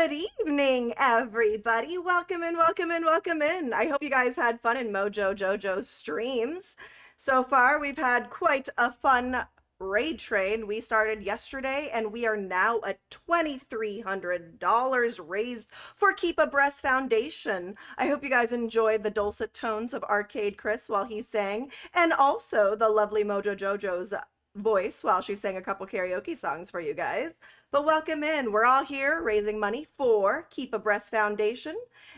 Good evening, everybody. Welcome in, welcome in, welcome in. I hope you guys had fun in Mojo Jojo's streams. So far, we've had quite a fun raid train. We started yesterday and we are now at $2,300 raised for Keep Abreast Foundation. I hope you guys enjoyed the dulcet tones of Arcade Chris while he sang, and also the lovely Mojo Jojo's voice while she sang a couple karaoke songs for you guys. But welcome in. We're all here raising money for Keep Abreast Foundation,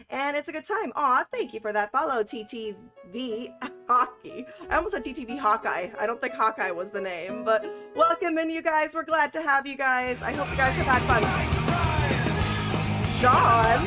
and it's a good time. Aw, thank you for that follow, TTV Hockey. I almost said TTV Hawkeye. I don't think Hawkeye was the name, but welcome in, you guys. We're glad to have you guys. I hope you guys have had fun. John.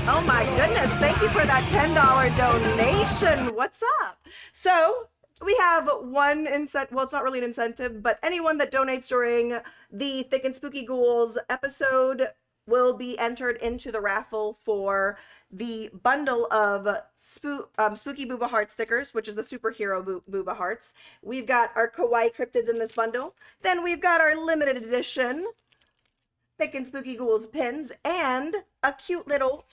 Oh my goodness, thank you for that $10 donation. What's up? So we have one incentive, well, it's not really an incentive, but anyone that donates during the Thick and Spooky Ghouls episode will be entered into the raffle for the bundle of Spooky Booba Heart stickers, which is the superhero Booba Hearts. We've got our Kawaii Cryptids in this bundle. Then we've got our limited edition Thick and Spooky Ghouls pins, and a cute little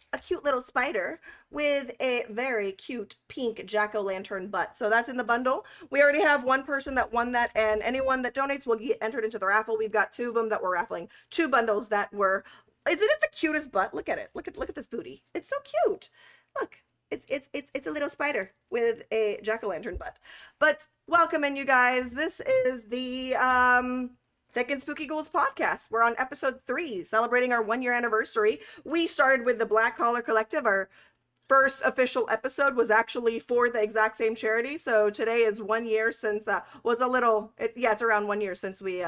spider with a very cute pink jack-o'-lantern butt. So that's in the bundle. We already have one person that won that, and anyone that donates will get entered into the raffle. We've got two of them that we're raffling. Two bundles that were. Isn't it the cutest butt? Look at it. Look at this booty. It's so cute. Look. It's a little spider with a jack-o'-lantern butt. But welcome in, you guys. This is the Thick and Spooky Ghouls podcast. We're on episode 3, celebrating our 1-year anniversary. We started with the Black Collar Collective. Our first official episode was actually for the exact same charity. So today is 1 year since well, it's around 1 year since we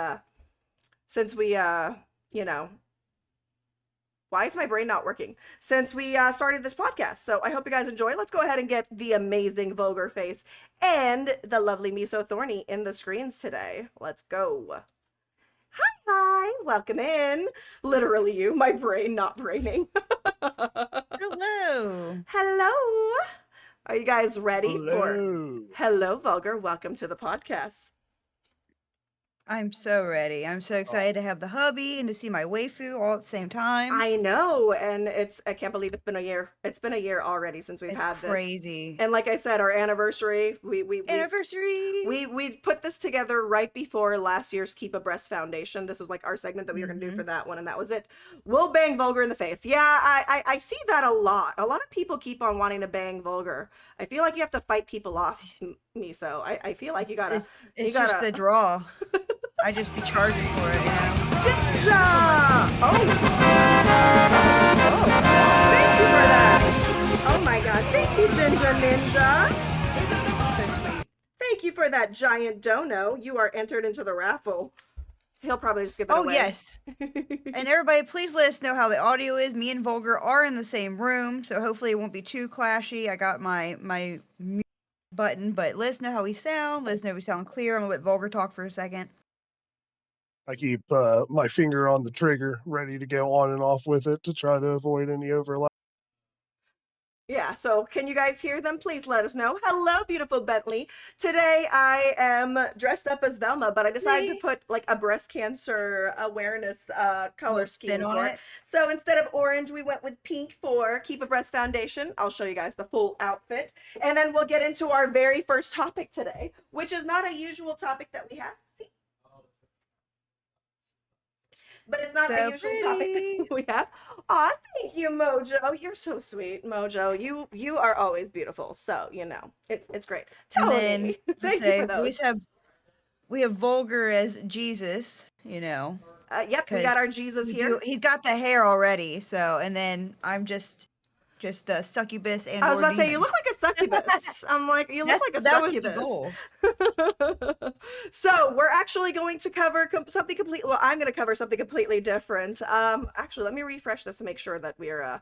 why is my brain not working? Since we started this podcast. So I hope you guys enjoy. Let's go ahead and get the amazing Vulgar Face and the lovely Miso Thorny in the screens today. Let's go. Hi, welcome in. Literally you, my brain not braining. Hello. Hello. Are you guys ready Hello. Hello, Vulgar. Welcome to the podcast. I'm so ready. I'm so excited to have the hubby and to see my waifu all at the same time. I know, and I can't believe it's been a year. It's been a year already since we've had this. Crazy. And like I said, our anniversary, we put this together right before last year's Keep Abreast Foundation. This was like our segment that we were going to do for that one, and that was it. We'll bang Vulgar in the face. Yeah, I see that a lot. A lot of people keep on wanting to bang Vulgar. I feel like you have to fight people off, Miso. I feel like you gotta. It's just the draw. I just be charging for it, you know. Ginger! Oh, thank you for that. Oh my god, thank you, Ginger Ninja. So sweet. Thank you for that giant dono. You are entered into the raffle. He'll probably just give it away. Oh, yes. And everybody, please let us know how the audio is. Me and Vulgar are in the same room, so hopefully it won't be too clashy. I got my mute button, but let us know how we sound. Let us know if we sound clear. I'm going to let Vulgar talk for a second. I keep my finger on the trigger, ready to go on and off with it to try to avoid any overlap. Yeah, so can you guys hear them? Please let us know. Hello, beautiful Bentley. Today I am dressed up as Velma, but I decided to put like a breast cancer awareness color scheme on it. So instead of orange, we went with pink for Keep Abreast Foundation. I'll show you guys the full outfit. And then we'll get into our very first topic today, which is not a usual topic that we have. See? But it's not a usual topic that we have. Aw, thank you, Mojo. You're so sweet, Mojo. You are always beautiful. So, you know, it's great. Tony, thank you for those. We have Vulgar as Jesus, you know. Yep, we got our Jesus here. He's got the hair already, so, and then I'm just a succubus and I was about to say, demon. you look like a succubus. I'm like, you look like a succubus. That was the goal. So we're actually going to cover something completely. Well, I'm going to cover something completely different. Actually, let me refresh this to make sure that we're.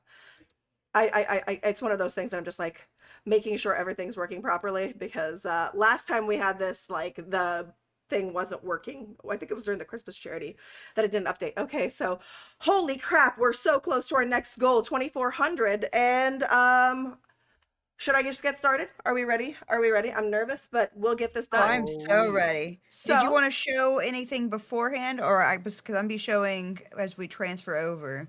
It's one of those things that I'm just like making sure everything's working properly, because last time we had this, like the thing wasn't working. I think it was during the Christmas charity that it didn't update. Okay, so holy crap, we're so close to our next goal, 2,400, and Should I just get started? Are we ready? Are we ready? I'm nervous, but we'll get this Oh, done. I'm so ready. Did you So, want to show anything beforehand, or because I'm be showing as we transfer over?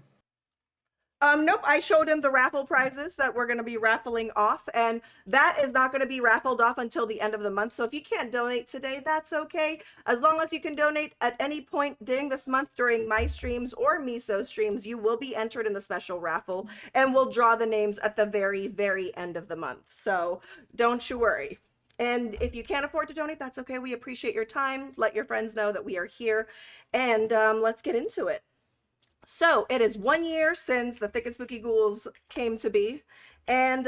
nope, I showed him the raffle prizes that we're going to be raffling off, and that is not going to be raffled off until the end of the month. So if you can't donate today, that's okay. As long as you can donate at any point during this month during my streams or Miso streams, you will be entered in the special raffle, and we'll draw the names at the very, very end of the month. So don't you worry. And if you can't afford to donate, that's okay. We appreciate your time. Let your friends know that we are here, and let's get into it. So it is 1 year since the Thick and Spooky Ghouls came to be. And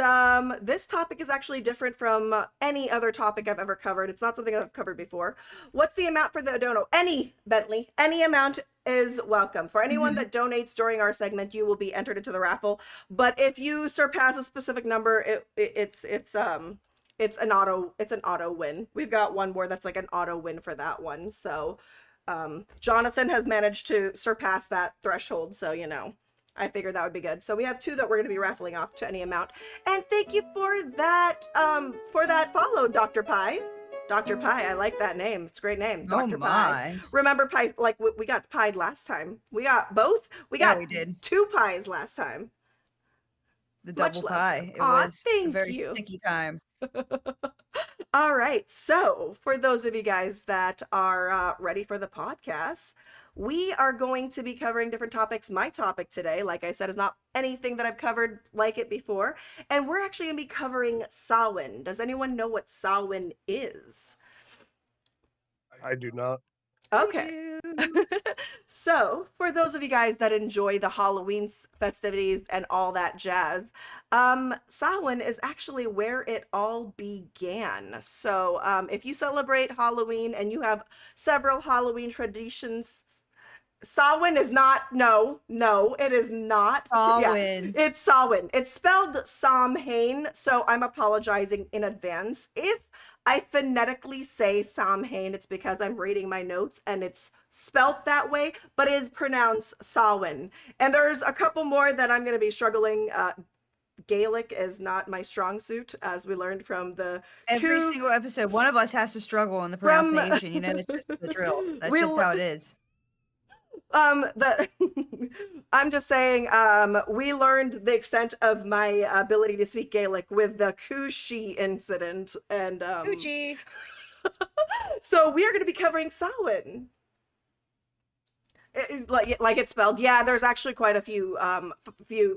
this topic is actually different from any other topic I've ever covered. It's not something I've covered before. What's the amount for the dono? Any, Bentley, any amount is welcome. For anyone that donates during our segment, you will be entered into the raffle. But if you surpass a specific number, it's an auto win. We've got one more that's like an auto win for that one. So Jonathan has managed to surpass that threshold, so I figured that would be good. So we have 2 that we're going to be raffling off to any amount. And thank you for that follow, Dr. Pie. Dr. Pie, I like that name. It's a great name, Dr. Pie. Remember pie? Like we got pied last time. We got both. We did 2 pies last time. The double pie. It Aw, was a very sticky time. All right. So for those of you guys that are ready for the podcast, we are going to be covering different topics. My topic today, like I said, is not anything that I've covered like it before. And we're actually going to be covering Samhain. Does anyone know what Samhain is? I do not. Okay. So for those of you guys that enjoy the Halloween festivities and all that jazz, Samhain is actually where it all began. So if you celebrate Halloween and you have several Halloween traditions, Samhain is not, no, it is not. Samhain. Yeah, it's Samhain. It's spelled Samhain, so I'm apologizing in advance. If I phonetically say Samhain, it's because I'm reading my notes and it's spelt that way, but it is pronounced Samhain. And there's a couple more that I'm going to be struggling. Gaelic is not my strong suit, as we learned from the every single episode. One of us has to struggle on the pronunciation. That's just the drill. That's just how it is. I'm just saying, we learned the extent of my ability to speak Gaelic with the Coochie incident, and Coochie. So we are going to be covering Samhain, like it's spelled. Yeah, there's actually quite a few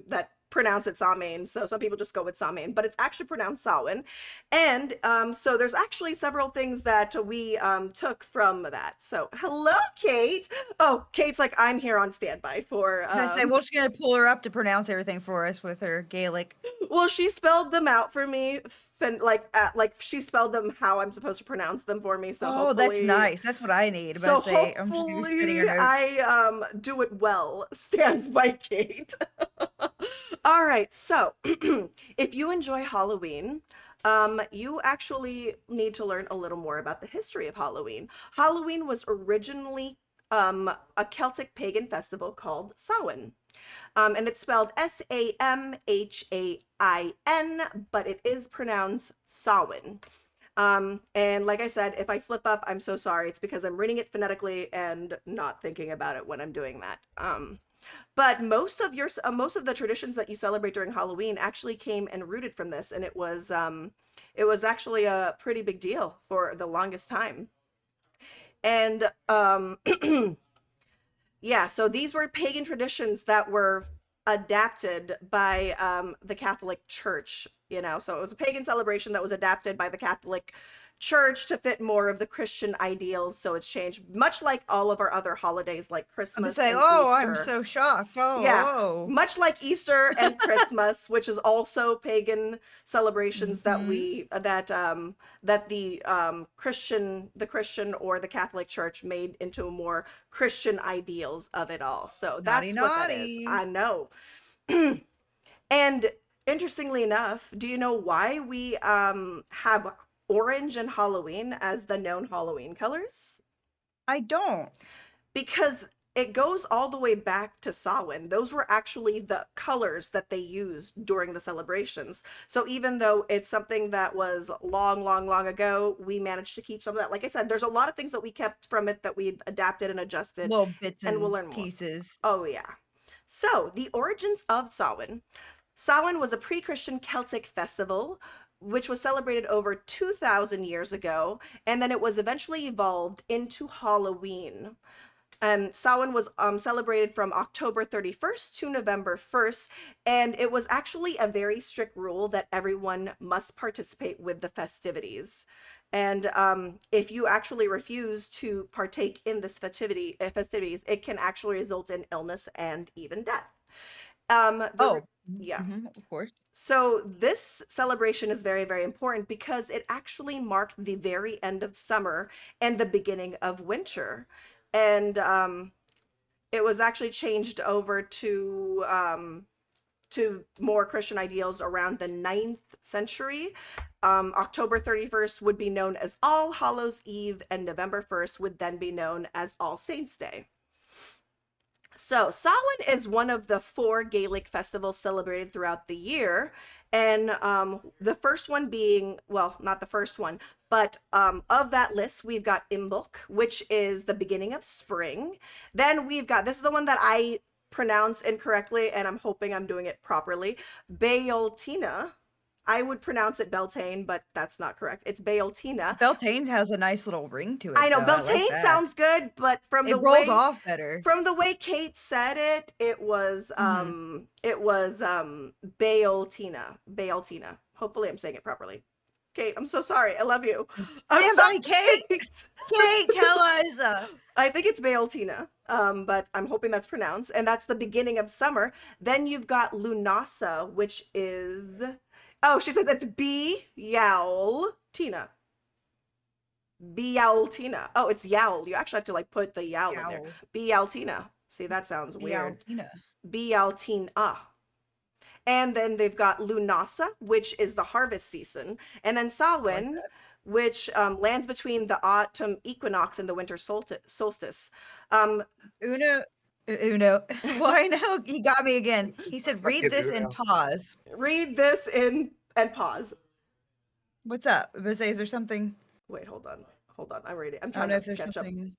that pronounce it Samhain, so some people just go with Samhain, but it's actually pronounced Samhain. And so there's actually several things that we took from that. So hello, Kate. Oh, Kate's like, I'm here on standby for We're just gonna pull her up to pronounce everything for us with her Gaelic. Well, she spelled them out for me, like she spelled them how I'm supposed to pronounce them for me. So that's nice. That's what I need. So hopefully I do it well. Stands by Kate. All right. So if you enjoy Halloween, you actually need to learn a little more about the history of Halloween. Halloween was originally a Celtic pagan festival called Samhain. And it's spelled Samhain, but it is pronounced Samhain. And like I said, if I slip up, I'm so sorry. It's because I'm reading it phonetically and not thinking about it when I'm doing that. But most of the traditions that you celebrate during Halloween actually came and rooted from this, and it was actually a pretty big deal for the longest time. And yeah, so these were pagan traditions that were adapted by the Catholic Church, so it was a pagan celebration that was adapted by the Catholic Church to fit more of the Christian ideals. So it's changed, much like all of our other holidays like Christmas and Easter. I'm so shocked. Much like Easter and Christmas, which is also pagan celebrations that the Christian or the Catholic Church made into more Christian ideals of it all. So that's what that is. I know. And interestingly enough, do you know why we have orange and Halloween as the known Halloween colors? I don't. Because it goes all the way back to Samhain. Those were actually the colors that they used during the celebrations. So even though it's something that was long, long, long ago, we managed to keep some of that. Like I said, there's a lot of things that we kept from it that we adapted and adjusted, Little bits and we'll and learn more. pieces. Oh, yeah. So, the origins of Samhain. Samhain was a pre-Christian Celtic festival which was celebrated over 2,000 years ago, and then it was eventually evolved into Halloween. And Samhain was celebrated from October 31st to November 1st, and it was actually a very strict rule that everyone must participate with the festivities. And if you actually refuse to partake in this festivities, it can actually result in illness and even death. Yeah. Of course. So this celebration is very, very important because it actually marked the very end of summer and the beginning of winter. And it was actually changed over to more Christian ideals around the 9th century. October 31st would be known as All Hallows Eve, and November 1st would then be known as All Saints Day. So, Samhain is one of the 4 Gaelic festivals celebrated throughout the year. And the first one being, well, not the first one, but of that list, we've got Imbolc, which is the beginning of spring. Then we've got, this is the one that I pronounce incorrectly, and I'm hoping I'm doing it properly, Bealtaine. I would pronounce it Beltane, but that's not correct. It's Bealtaine. Beltane has a nice little ring to it. I know though. Beltane like that. sounds good, but from It the rolls way off better. from the way Kate said it, it was Bealtaine. Hopefully I'm saying it properly. Kate, I'm so sorry. I love you. I'm Stand sorry, by, Kate. Kate, tell us. I think it's Bealtaine, but I'm hoping that's pronounced. And that's the beginning of summer. Then you've got Lunasa, which is... Oh, she said that's Bealtaine. Bealtaine. Oh, it's Yowl. You actually have to like put the yowl in there. Bealtaine. See, that sounds weird. Bealtaine. And then they've got Lunasa, which is the harvest season. And then Samhain, which lands between the autumn equinox and the winter solstice. Uno. Well, I know he got me again. He said, read this and pause. Read this in and pause. What's up? Is there something? Wait, hold on. I'm reading. I'm I don't trying know if to there's catch up. something.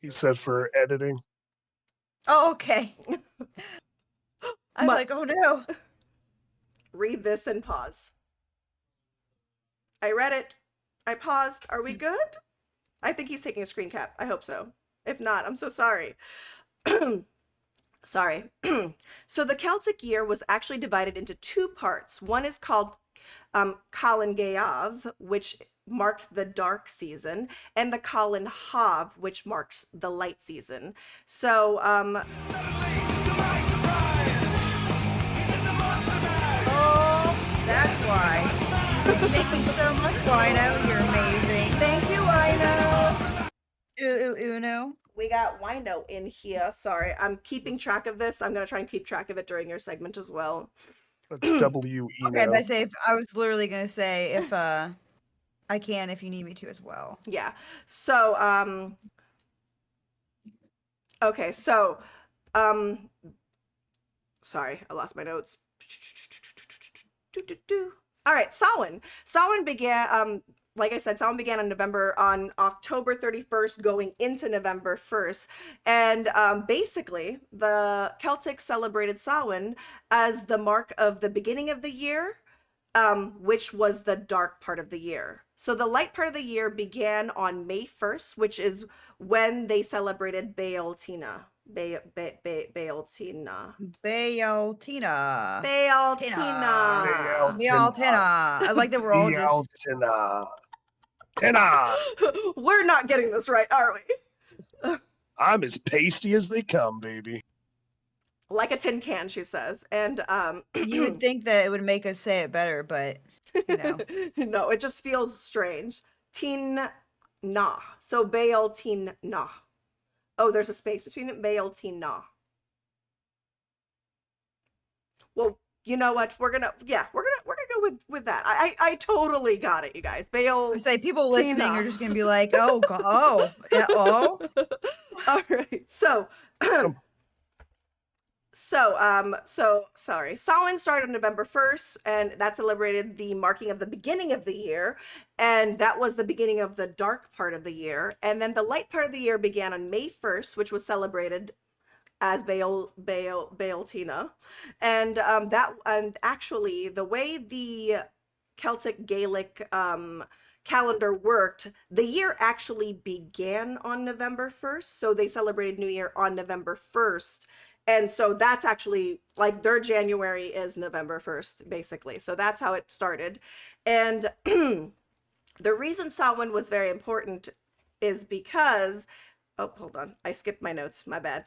He said for editing. Oh, okay. I was like, oh no. Read this and pause. I read it. I paused. Are we good? I think he's taking a screen cap. I hope so. If not, I'm so sorry. Sorry. So the Celtic year was actually divided into 2 parts. One is called Calan Gaeaf, which marked the dark season, and the Calan Hav, which marks the light season. So Oh, that's why. Thank you so much, Wino. You're amazing. thank you, Wino. Uno. We got Wino in here. Sorry, I'm keeping track of this. I'm gonna try and keep track of it during your segment as well. That's W. Okay, but I was literally gonna say if I can if you need me to as well. Yeah. So okay, so sorry, I lost my notes. All right, Samhain. Samhain began like I said, Samhain began on October 31st, going into November 1st. And basically, the Celtics celebrated Samhain as the mark of the beginning of the year, which was the dark part of the year. So the light part of the year began on May 1st, which is when they celebrated Bealtaine. Bealtaine. I like that we're all just... We're not getting this right, are we? I'm as pasty as they come, baby. Like a tin can, she says. And you would think that it would make us say it better, but you know. No, it just feels strange. Tin na. So Bealtaine na. Oh, there's a space between it. Bealtaine na. Well, you know what? We're gonna go with that. I totally got it, you guys. I say people listening Tina. are just gonna be like, oh, oh, yeah, oh. All right. So Some so sorry. Samhain started on November 1st, and that celebrated the marking of the beginning of the year, and that was the beginning of the dark part of the year. And then the light part of the year began on May 1st, which was celebrated as Bealtaine, and actually the way the Celtic Gaelic calendar worked, the year actually began on November 1st, so they celebrated New Year on November 1st. And so that's actually like their January is November 1st, basically. So that's how it started. And the reason Samhain was very important is because, oh, hold on. I skipped my notes. My bad,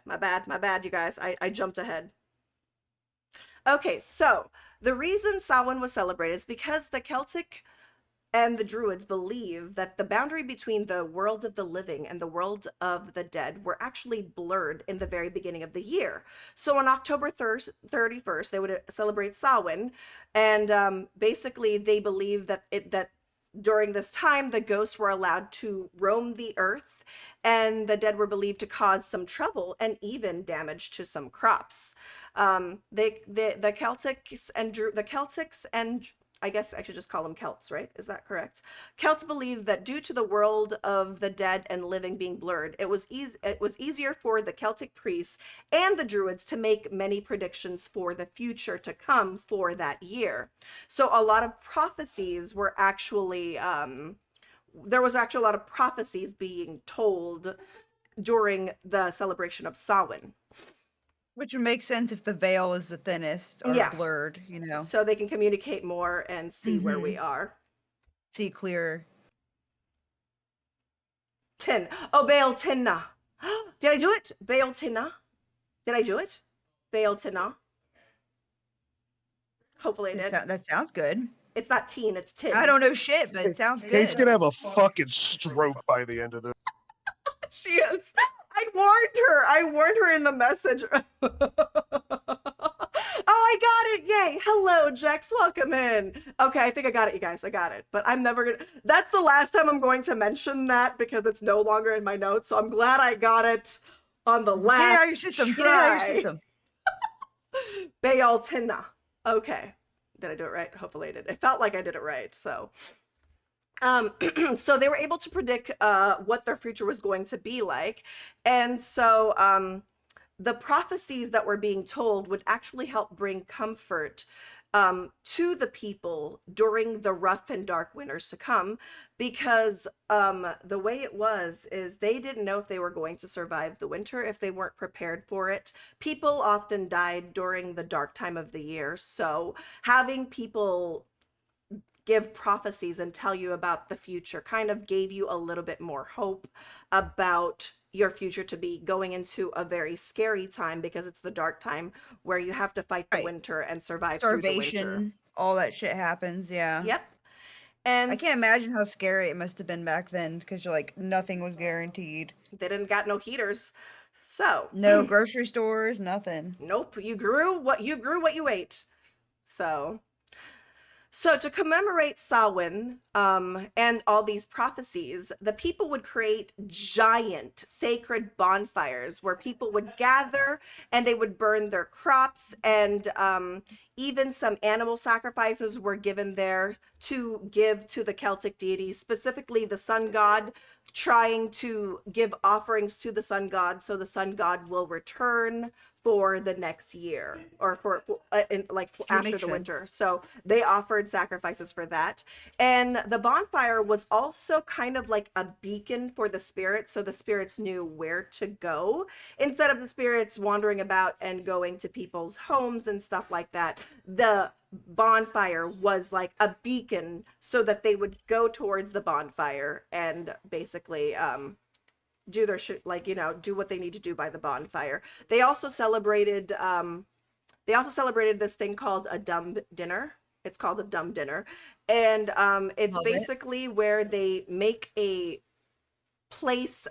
you guys. I jumped ahead. Okay, so the reason Samhain was celebrated is because the Celtic and the Druids believe that the boundary between the world of the living and the world of the dead were actually blurred in the very beginning of the year. So on October 31st, they would celebrate Samhain, and basically they believe that during this time the ghosts were allowed to roam the earth, and the dead were believed to cause some trouble and even damage to some crops. The Celtics and I guess I should just call them Celts, right? Is that correct? Celts believe that due to the world of the dead and living being blurred, it was easier for the Celtic priests and the Druids to make many predictions for the future to come for that year. So a lot of prophecies were actually there was actually a lot of prophecies being told during the celebration of Samhain. Which would make sense if the veil is the thinnest or Yeah. blurred, you know. So they can communicate more and see where we are. See clearer. 10. Oh, Bealtaine. Did I do it? Bealtaine. Did I do it? Bealtaine. Hopefully I did. That sounds good. It's not teen, it's tin. I don't know shit, but it sounds Kate's good. gonna have a fucking stroke by the end of this. She is. I warned her in the message. Oh, I got it. Yay. Hello, Jex. Welcome in. Okay, I think I got it, you guys. I got it. But I'm never going to... That's the last time I'm going to mention that because it's no longer in my notes. So I'm glad I got it on the last Get it out of your system. try. Get it out of your system. Bealtaine. Okay. Did I do it right? Hopefully I did. It felt like I did it right. So... so they were able to predict what their future was going to be like. And so the prophecies that were being told would actually help bring comfort to the people during the rough and dark winters to come, because the way it was is they didn't know if they were going to survive the winter if they weren't prepared for it. People often died during the dark time of the year. So having people give prophecies and tell you about the future kind of gave you a little bit more hope about your future to be going into a very scary time, because it's the dark time where you have to fight the Right. winter and survive through the winter. Starvation, all that shit happens, yeah. Yep. And I can't imagine how scary it must have been back then, because you're like, nothing was guaranteed. they didn't got no heaters. So No grocery stores, nothing. nope, you grew what you ate. So to commemorate Samhain and all these prophecies, the people would create giant sacred bonfires where people would gather and they would burn their crops, and even some animal sacrifices were given there to give to the Celtic deities, specifically the sun god, trying to give offerings to the sun god so the sun god will return for the next year, or for after makes the sense. winter. So they offered sacrifices for that. And the bonfire was also kind of like a beacon for the spirits, so the spirits knew where to go instead of the spirits wandering about and going to people's homes and stuff like that. The bonfire was like a beacon so that they would go towards the bonfire and basically do their shit, like, you know, do what they need to do by the bonfire. They also celebrated this thing called a dumb dinner. It's called a dumb dinner, and it's Love it. basically where they make a place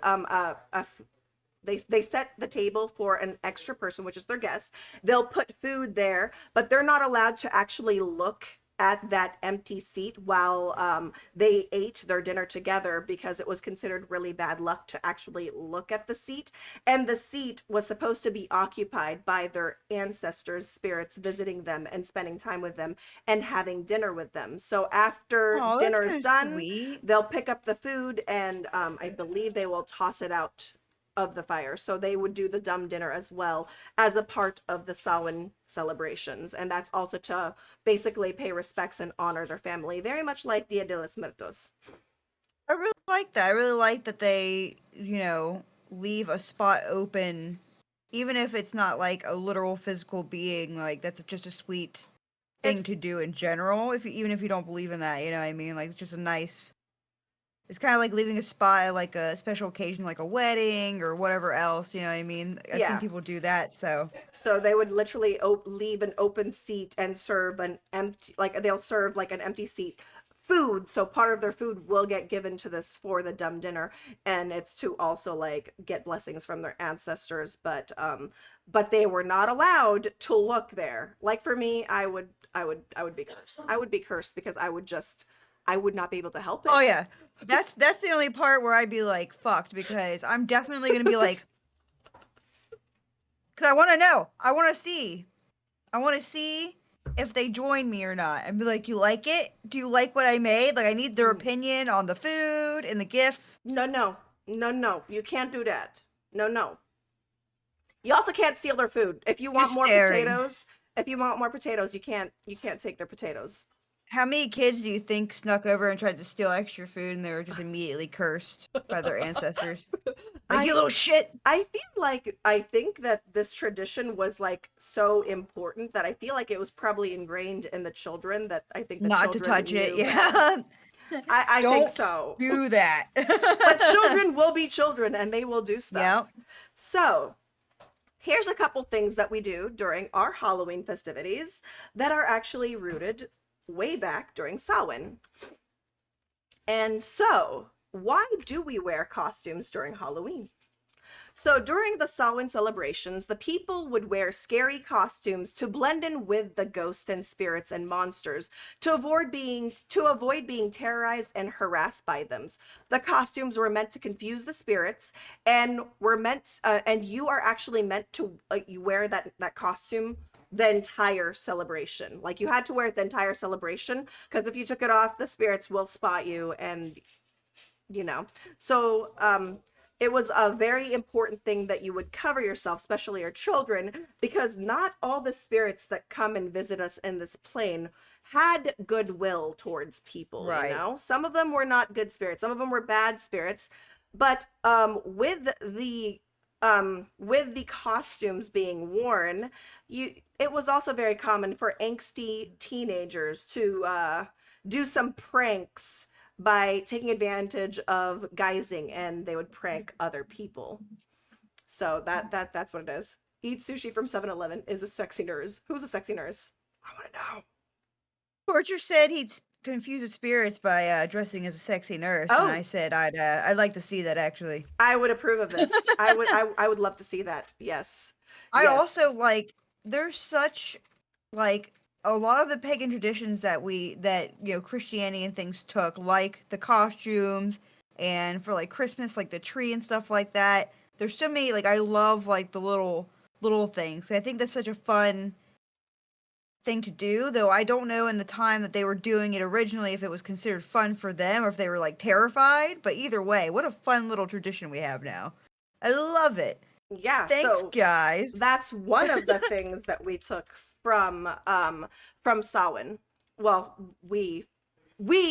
They set the table for an extra person, which is their guest. They'll put food there, but they're not allowed to actually look at that empty seat while they ate their dinner together, because it was considered really bad luck to actually look at the seat. And the seat was supposed to be occupied by their ancestors' spirits visiting them and spending time with them and having dinner with them. So after Oh, that's dinner's kind of done, sweet. they'll pick up the food and I believe they will toss it out of the fire. So they would do the dumb dinner as well as a part of the Samhain celebrations. And that's also to basically pay respects and honor their family, very much like Dia de los Muertos. I really like that. I really like that they, leave a spot open, even if it's not like a literal physical being. Like that's just a sweet thing It's to do in general. Even if you don't believe in that, you know what I mean? Like it's just a nice. It's kind of like leaving a spot at like a special occasion, like a wedding or whatever else. You know what I mean? I've seen yeah. people do that. So So they would literally leave an open seat and serve an empty, like they'll serve like an empty seat food. So part of their food will get given to this for the dumb dinner, and it's to also like get blessings from their ancestors. But they were not allowed to look there. Like for me, I would be cursed. I would be cursed because I would not be able to help it. oh yeah, that's the only part where I'd be like fucked, because I'm definitely gonna be like, because I want to know, I want to see if they join me or not, and be like, you like it? Do you like what I made? Like I need their opinion on the food and the gifts. No, no, no, no. You can't do that. No, no. You also can't steal their food. If you want Just more staring. potatoes, if you want more potatoes, you can't take their potatoes. How many kids do you think snuck over and tried to steal extra food and they were just immediately cursed by their ancestors? Like, you I little shit! I feel like I think that this tradition was like so important that I feel like it was probably ingrained in the children, that I think the Not to children touch it, knew better. yeah. I think Don't so. do that. But children will be children and they will do stuff. Yep. So, here's a couple things that we do during our Halloween festivities that are actually rooted way back during Samhain. And so, why do we wear costumes during Halloween? So during the Samhain celebrations, the people would wear scary costumes to blend in with the ghosts and spirits and monsters to avoid being terrorized and harassed by them. The costumes were meant to confuse the spirits, and and you are actually meant to you wear that costume the entire celebration. Like you had to wear it the entire celebration, because if you took it off, the spirits will spot you, and so it was a very important thing that you would cover yourself, especially your children, because not all the spirits that come and visit us in this plane had goodwill towards people. Right. Some of them were not good spirits, some of them were bad spirits. But with the costumes being worn, it was also very common for angsty teenagers to do some pranks by taking advantage of guising, and they would prank other people. So that's what it is. Eat sushi from 7-Eleven is a sexy nurse. Who's a sexy nurse? I want to know. Porcher said he'd confuse the spirits by dressing as a sexy nurse, and Oh. I said I'd like to see that actually. I would approve of this. I would love to see that. Yes. I Yes. also like, there's such like a lot of the pagan traditions that Christianity and things took, like the costumes, and for like Christmas, like the tree and stuff like that. There's so many, like I love like the little things. I think that's such a fun thing to do, though I don't know in the time that they were doing it originally if it was considered fun for them or if they were like terrified. But either way, what a fun little tradition we have now. I love it. Yeah. Thanks, So guys. that's one of the things that we took from Samhain. Well, we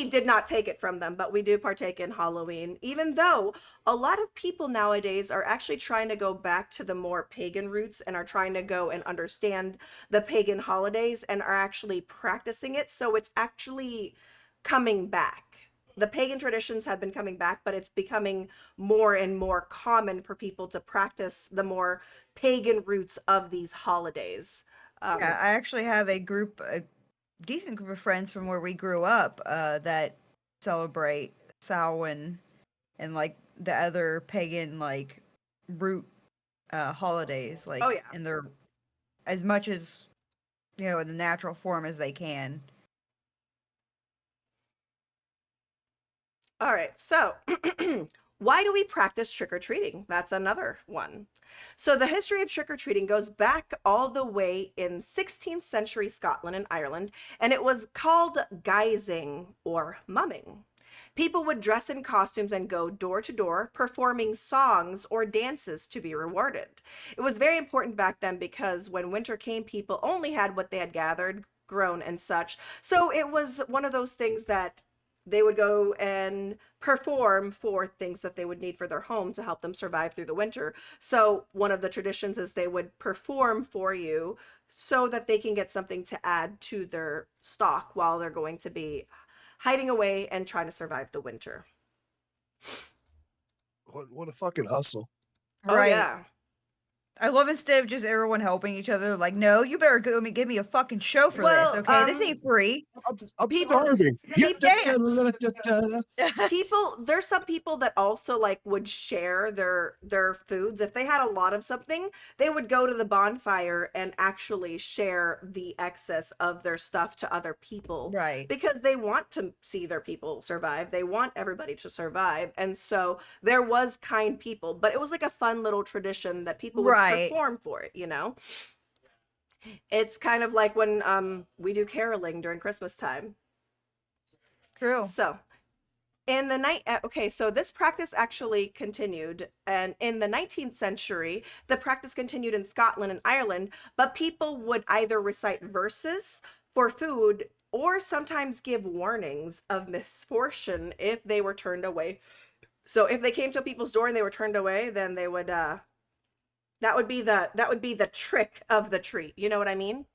did not take it from them, but we do partake in Halloween, even though a lot of people nowadays are actually trying to go back to the more pagan roots and are trying to go and understand the pagan holidays and are actually practicing it. So it's actually coming back. The pagan traditions have been coming back, but it's becoming more and more common for people to practice the more pagan roots of these holidays. Yeah, I actually have a decent group of friends from where we grew up that celebrate Samhain and like the other pagan like root holidays, like Oh, yeah. in their as much as in the natural form as they can. All right, so why do we practice trick or treating? That's another one. So, the history of trick or treating goes back all the way in 16th century Scotland and Ireland, and it was called guising or mumming. People would dress in costumes and go door to door, performing songs or dances to be rewarded. It was very important back then because when winter came, people only had what they had gathered, grown, and such. So, it was one of those things that they would go and perform for things that they would need for their home to help them survive through the winter. So one of the traditions is they would perform for you so that they can get something to add to their stock while they're going to be hiding away and trying to survive the winter. What a fucking hustle. Oh Right. yeah. I love instead of just everyone helping each other, like, no, you better go and give me a fucking show for Well, this, okay? This ain't free. I'm People- starving. People, there's some people that also like would share their foods. If they had a lot of something, they would go to the bonfire and actually share the excess of their stuff to other people. Right. Because they want to see their people survive. They want everybody to survive. And so there was kind people, but it was like a fun little tradition that people would Right. perform for it, you know? It's kind of like when we do caroling during Christmas time. True. So, in the night, okay, so this practice actually continued, and in the 19th century, the practice continued in Scotland and Ireland, but people would either recite verses for food or sometimes give warnings of misfortune if they were turned away. So if they came to people's door and they were turned away, then they would that would be the trick of the treat. You know what I mean?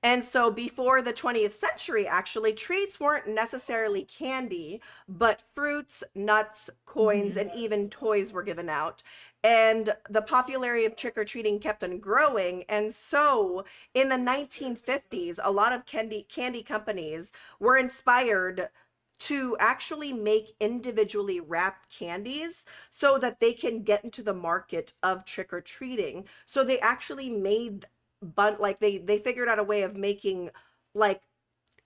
And so before the 20th century, actually, treats weren't necessarily candy, but fruits, nuts, coins, and even toys were given out. And the popularity of trick or treating kept on growing. And so in the 1950s, a lot of candy companies were inspired to actually make individually wrapped candies so that they can get into the market of trick or treating. So they actually made like they figured out a way of making like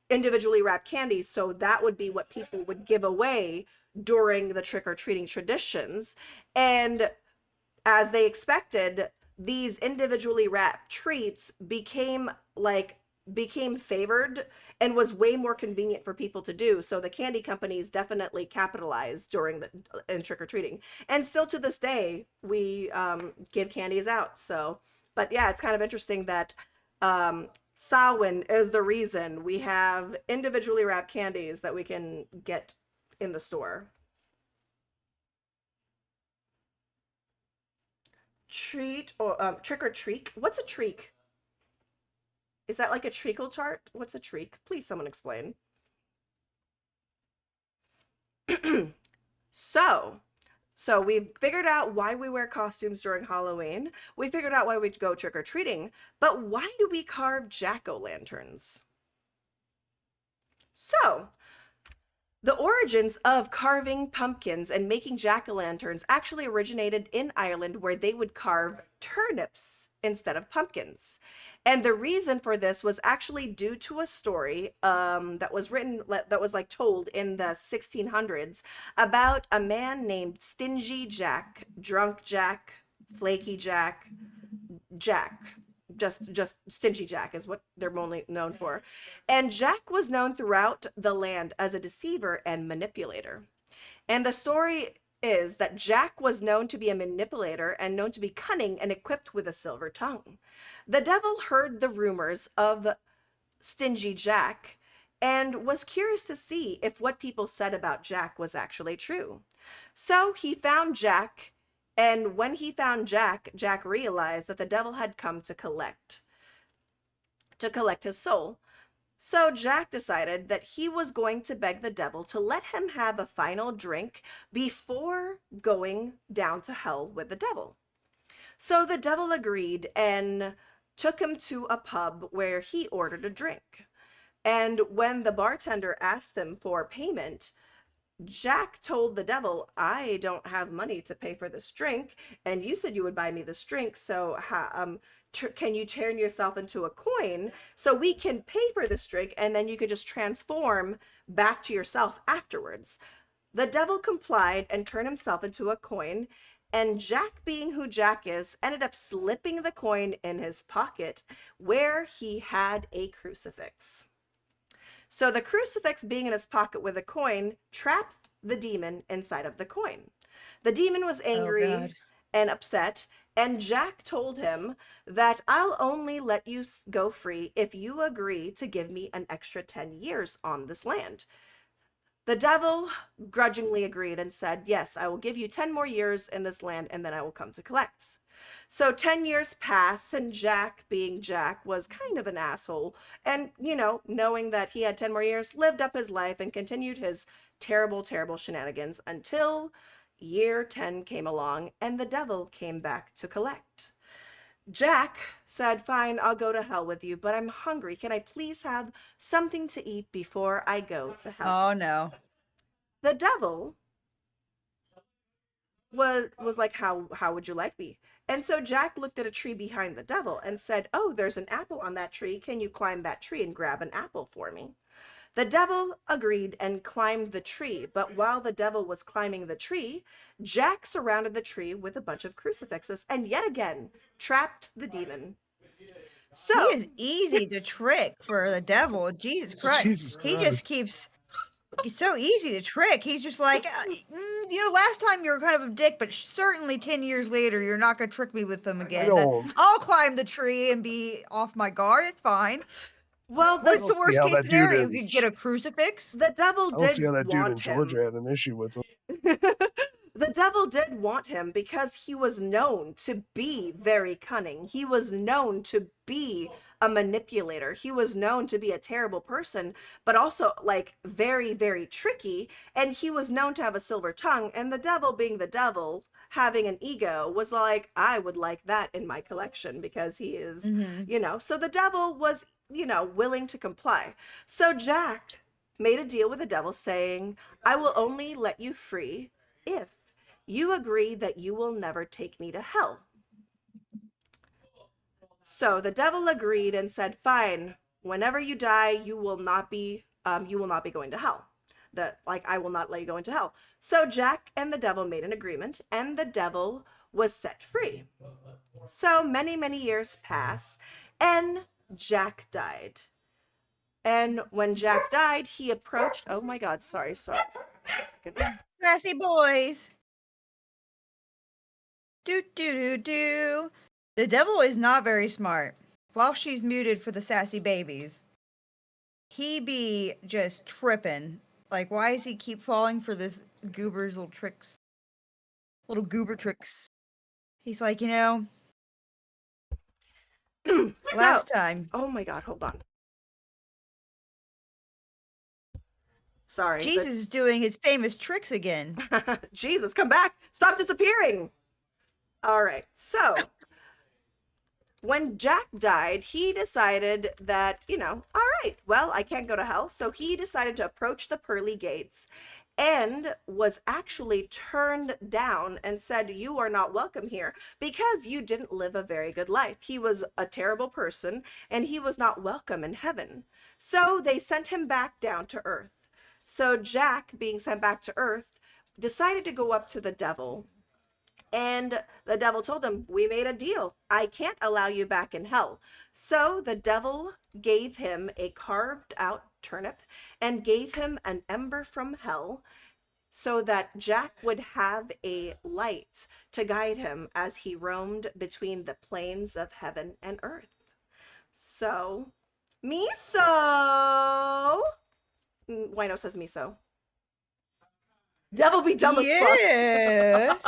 individually wrapped candies, so that would be what people would give away during the trick-or-treating traditions. And as they expected, these individually wrapped treats became favored and was way more convenient for people to do. So the candy companies definitely capitalized during the in trick-or-treating, and still to this day we give candies out. So but yeah, it's kind of interesting that Samhain is the reason we have individually wrapped candies that we can get in the store. Treat or trick or treat. What's a treat? Is that like a treacle chart? What's a treat? Please, someone explain. So, So we've figured out why we wear costumes during Halloween. We figured out why we go trick-or-treating, but why do we carve jack-o'-lanterns? So, the origins of carving pumpkins and making jack-o'-lanterns actually originated in Ireland, where they would carve turnips instead of pumpkins. And the reason for this was actually due to a story that was told in the 1600s about a man named Stingy Jack, Drunk Jack, Flaky Jack, Jack. Just Stingy Jack is what they're mainly known for. And Jack was known throughout the land as a deceiver and manipulator. And the story is that Jack was known to be a manipulator and known to be cunning and equipped with a silver tongue. The devil heard the rumors of Stingy Jack and was curious to see if what people said about Jack was actually true. So he found Jack, and when he found Jack, Jack realized that the devil had come to collect his soul. So Jack decided that he was going to beg the devil to let him have a final drink before going down to hell with the devil. So the devil agreed and took him to a pub where he ordered a drink. And when the bartender asked him for payment, Jack told the devil, I don't have money to pay for this drink, and you said you would buy me this drink, so can you turn yourself into a coin so we can pay for this drink, and then you could just transform back to yourself afterwards? The devil complied and turned himself into a coin, and Jack, being who Jack is, ended up slipping the coin in his pocket where he had a crucifix. So the crucifix being in his pocket with a coin trapped the demon inside of the coin. The demon was Oh, angry God. and upset, and Jack told him that I'll only let you go free if you agree to give me an extra 10 years on this land. The devil grudgingly agreed and said, yes, I will give you 10 more years in this land, and then I will come to collect. So 10 years pass, and Jack, being Jack, was kind of an asshole. And, knowing that he had 10 more years, lived up his life and continued his terrible, terrible shenanigans until year 10 came along and the devil came back to collect. Jack said, fine, I'll go to hell with you, but I'm hungry. Can I please have something to eat before I go to hell? Oh, no. The devil was like, how would you like me? And so Jack looked at a tree behind the devil and said, oh, there's an apple on that tree. Can you climb that tree and grab an apple for me? The devil agreed and climbed the tree, but while the devil was climbing the tree, Jack surrounded the tree with a bunch of crucifixes and yet again trapped the demon. He So is easy to trick for the devil. Jesus Christ. Jesus He Christ. just keeps. He's so easy to trick. He's just like, last time you were kind of a dick, but certainly 10 years later, you're not going to trick me with them again. don't- I'll climb the tree and be off my guard. It's fine. well, I What's don't the see worst how case that dude scenario? You in- could get a crucifix. the devil I don't see did how that dude in want him. Georgia had an issue with him. The devil did want him because he was known to be very cunning. He was known to be a manipulator. He was known to be a terrible person, but also like very, very tricky. And he was known to have a silver tongue. And the devil, being the devil, having an ego, was like, I would like that in my collection because he is, So the devil was, willing to comply. So Jack made a deal with the devil saying, I will only let you free if you agree that you will never take me to hell. So the devil agreed and said, fine, whenever you die, you will not be going to hell. I will not let you go into hell. So Jack and the devil made an agreement, and the devil was set free. So many, many years pass, and Jack died. And when Jack died, he approached, oh my God, sorry. Sassy boys. Do. The devil is not very smart. While she's muted for the sassy babies, he be just tripping. Like, why does he keep falling for this goober's little tricks? Little goober tricks. He's like, last time. Oh my God, hold on. Sorry. Jesus is doing his famous tricks again. Jesus, come back. Stop disappearing. All right. So when Jack died, he decided that, all right, well, I can't go to hell. So he decided to approach the pearly gates and was actually turned down and said, you are not welcome here because you didn't live a very good life. He was a terrible person and he was not welcome in heaven. So they sent him back down to earth. So Jack, being sent back to earth, decided to go up to the devil. And the devil told him, we made a deal. I can't allow you back in hell. So the devil gave him a carved out turnip and gave him an ember from hell so that Jack would have a light to guide him as he roamed between the plains of heaven and earth. So, miso. Wino says miso. Devil be dumb as fuck. Yes.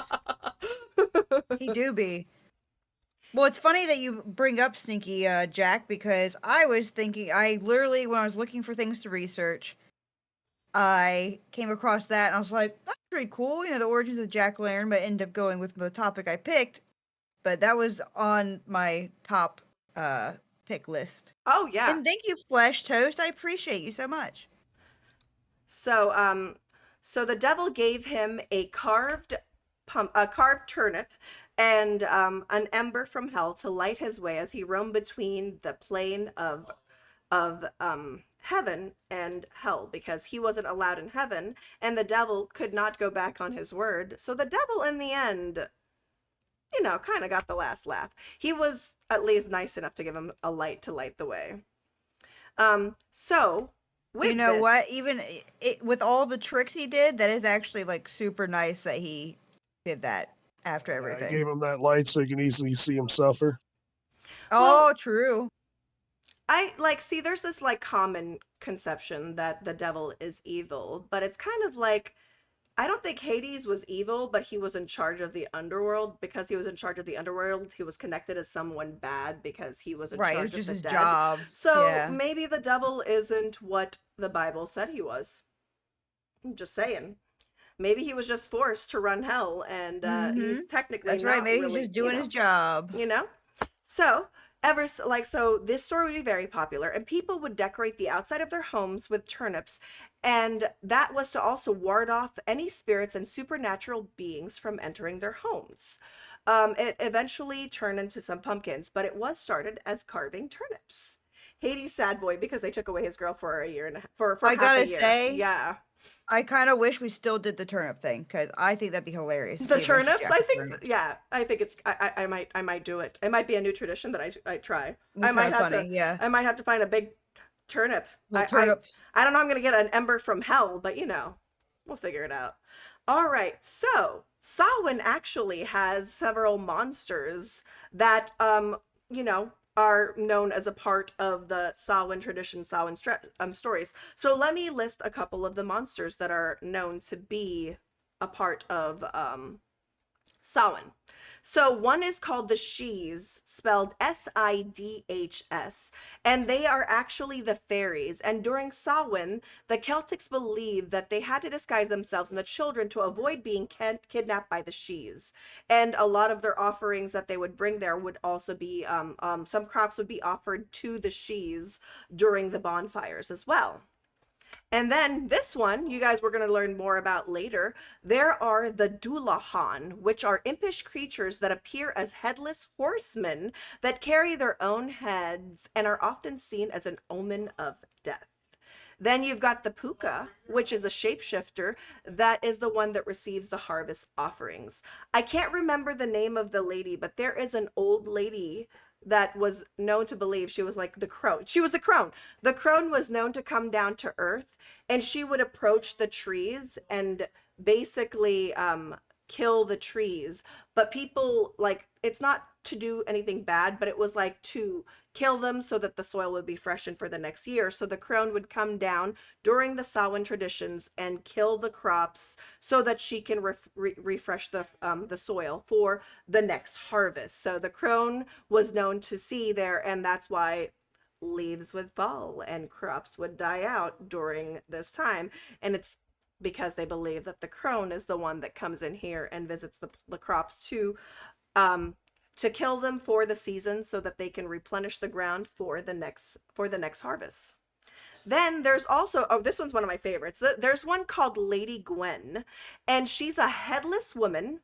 He do be. Well, it's funny that you bring up Sneaky Jack because I was thinking, I literally, when I was looking for things to research, I came across that and I was like, that's pretty cool. The origins of Jack Lantern, but ended up going with the topic I picked. But that was on my top pick list. Oh, yeah. And thank you, Flesh Toast. I appreciate you so much. So So the devil gave him a carved turnip, and an ember from hell to light his way as he roamed between the plane of heaven and hell, because he wasn't allowed in heaven, and the devil could not go back on his word. So the devil, in the end, kind of got the last laugh. He was at least nice enough to give him a light to light the way. So You with know this, what? Even with all the tricks he did, that is actually like super nice that he did that after I everything. gave him that light so you can easily see him suffer. Oh, well, true. I like see there's this like common conception that the devil is evil, but it's kind of like I don't think Hades was evil, but he was in charge of the underworld. Because he was in charge of the underworld, he was connected as someone bad because he was in Right, it was charge of just the his dead. job. So Yeah. maybe the devil isn't what the Bible said he was. I'm just saying. Maybe he was just forced to run hell, and Mm-hmm. he's technically That's right. not Maybe he's really, just doing his job. you know? So, so this store would be very popular, and people would decorate the outside of their homes with turnips, and that was to also ward off any spirits and supernatural beings from entering their homes. It eventually turned into some pumpkins, but it was started as carving turnips. Hades sad boy because they took away his girl for a year and for I half a gotta year. say, Yeah. I kind of wish we still did the turnip thing because I think that'd be hilarious to The see a bunch of turnips, I think, jack-o'-turnips. yeah, I think I might do it. It might be a new tradition that I try. They're kind of funny. Yeah. I might have to find a big turnip. Little turnip. I don't know. I'm gonna get an ember from hell, but we'll figure it out. All right. So Samhain actually has several monsters that are known as a part of the Samhain tradition, stories. So let me list a couple of the monsters that are known to be a part of Samhain. So one is called the Shis, spelled Sidhs, and they are actually the fairies. And during Samhain, the Celtics believed that they had to disguise themselves and the children to avoid being kidnapped by the Shis. And a lot of their offerings that they would bring there would also be some crops would be offered to the Shis during the bonfires as well. And then this one, you guys were going to learn more about later. There are the Dullahan, which are impish creatures that appear as headless horsemen that carry their own heads and are often seen as an omen of death. Then you've got the Puka, which is a shapeshifter that is the one that receives the harvest offerings. I can't remember the name of the lady, but there is an old lady that was known to believe she was like the crone. She was the crone. The crone was known to come down to earth, and she would approach the trees and basically kill the trees. But people, like, it's not to do anything bad, but it was like to kill them so that the soil would be freshened for the next year. So the crone would come down during the Samhain traditions and kill the crops so that she can refresh the soil for the next harvest. So the crone was known to see there, and that's why leaves would fall and crops would die out during this time. And it's because they believe that the crone is the one that comes in here and visits the crops um, to kill them for the season so that they can replenish the ground for the next harvest. Then there's also, oh, this one's one of my favorites. There's one called Lady Gwen, and she's a headless woman,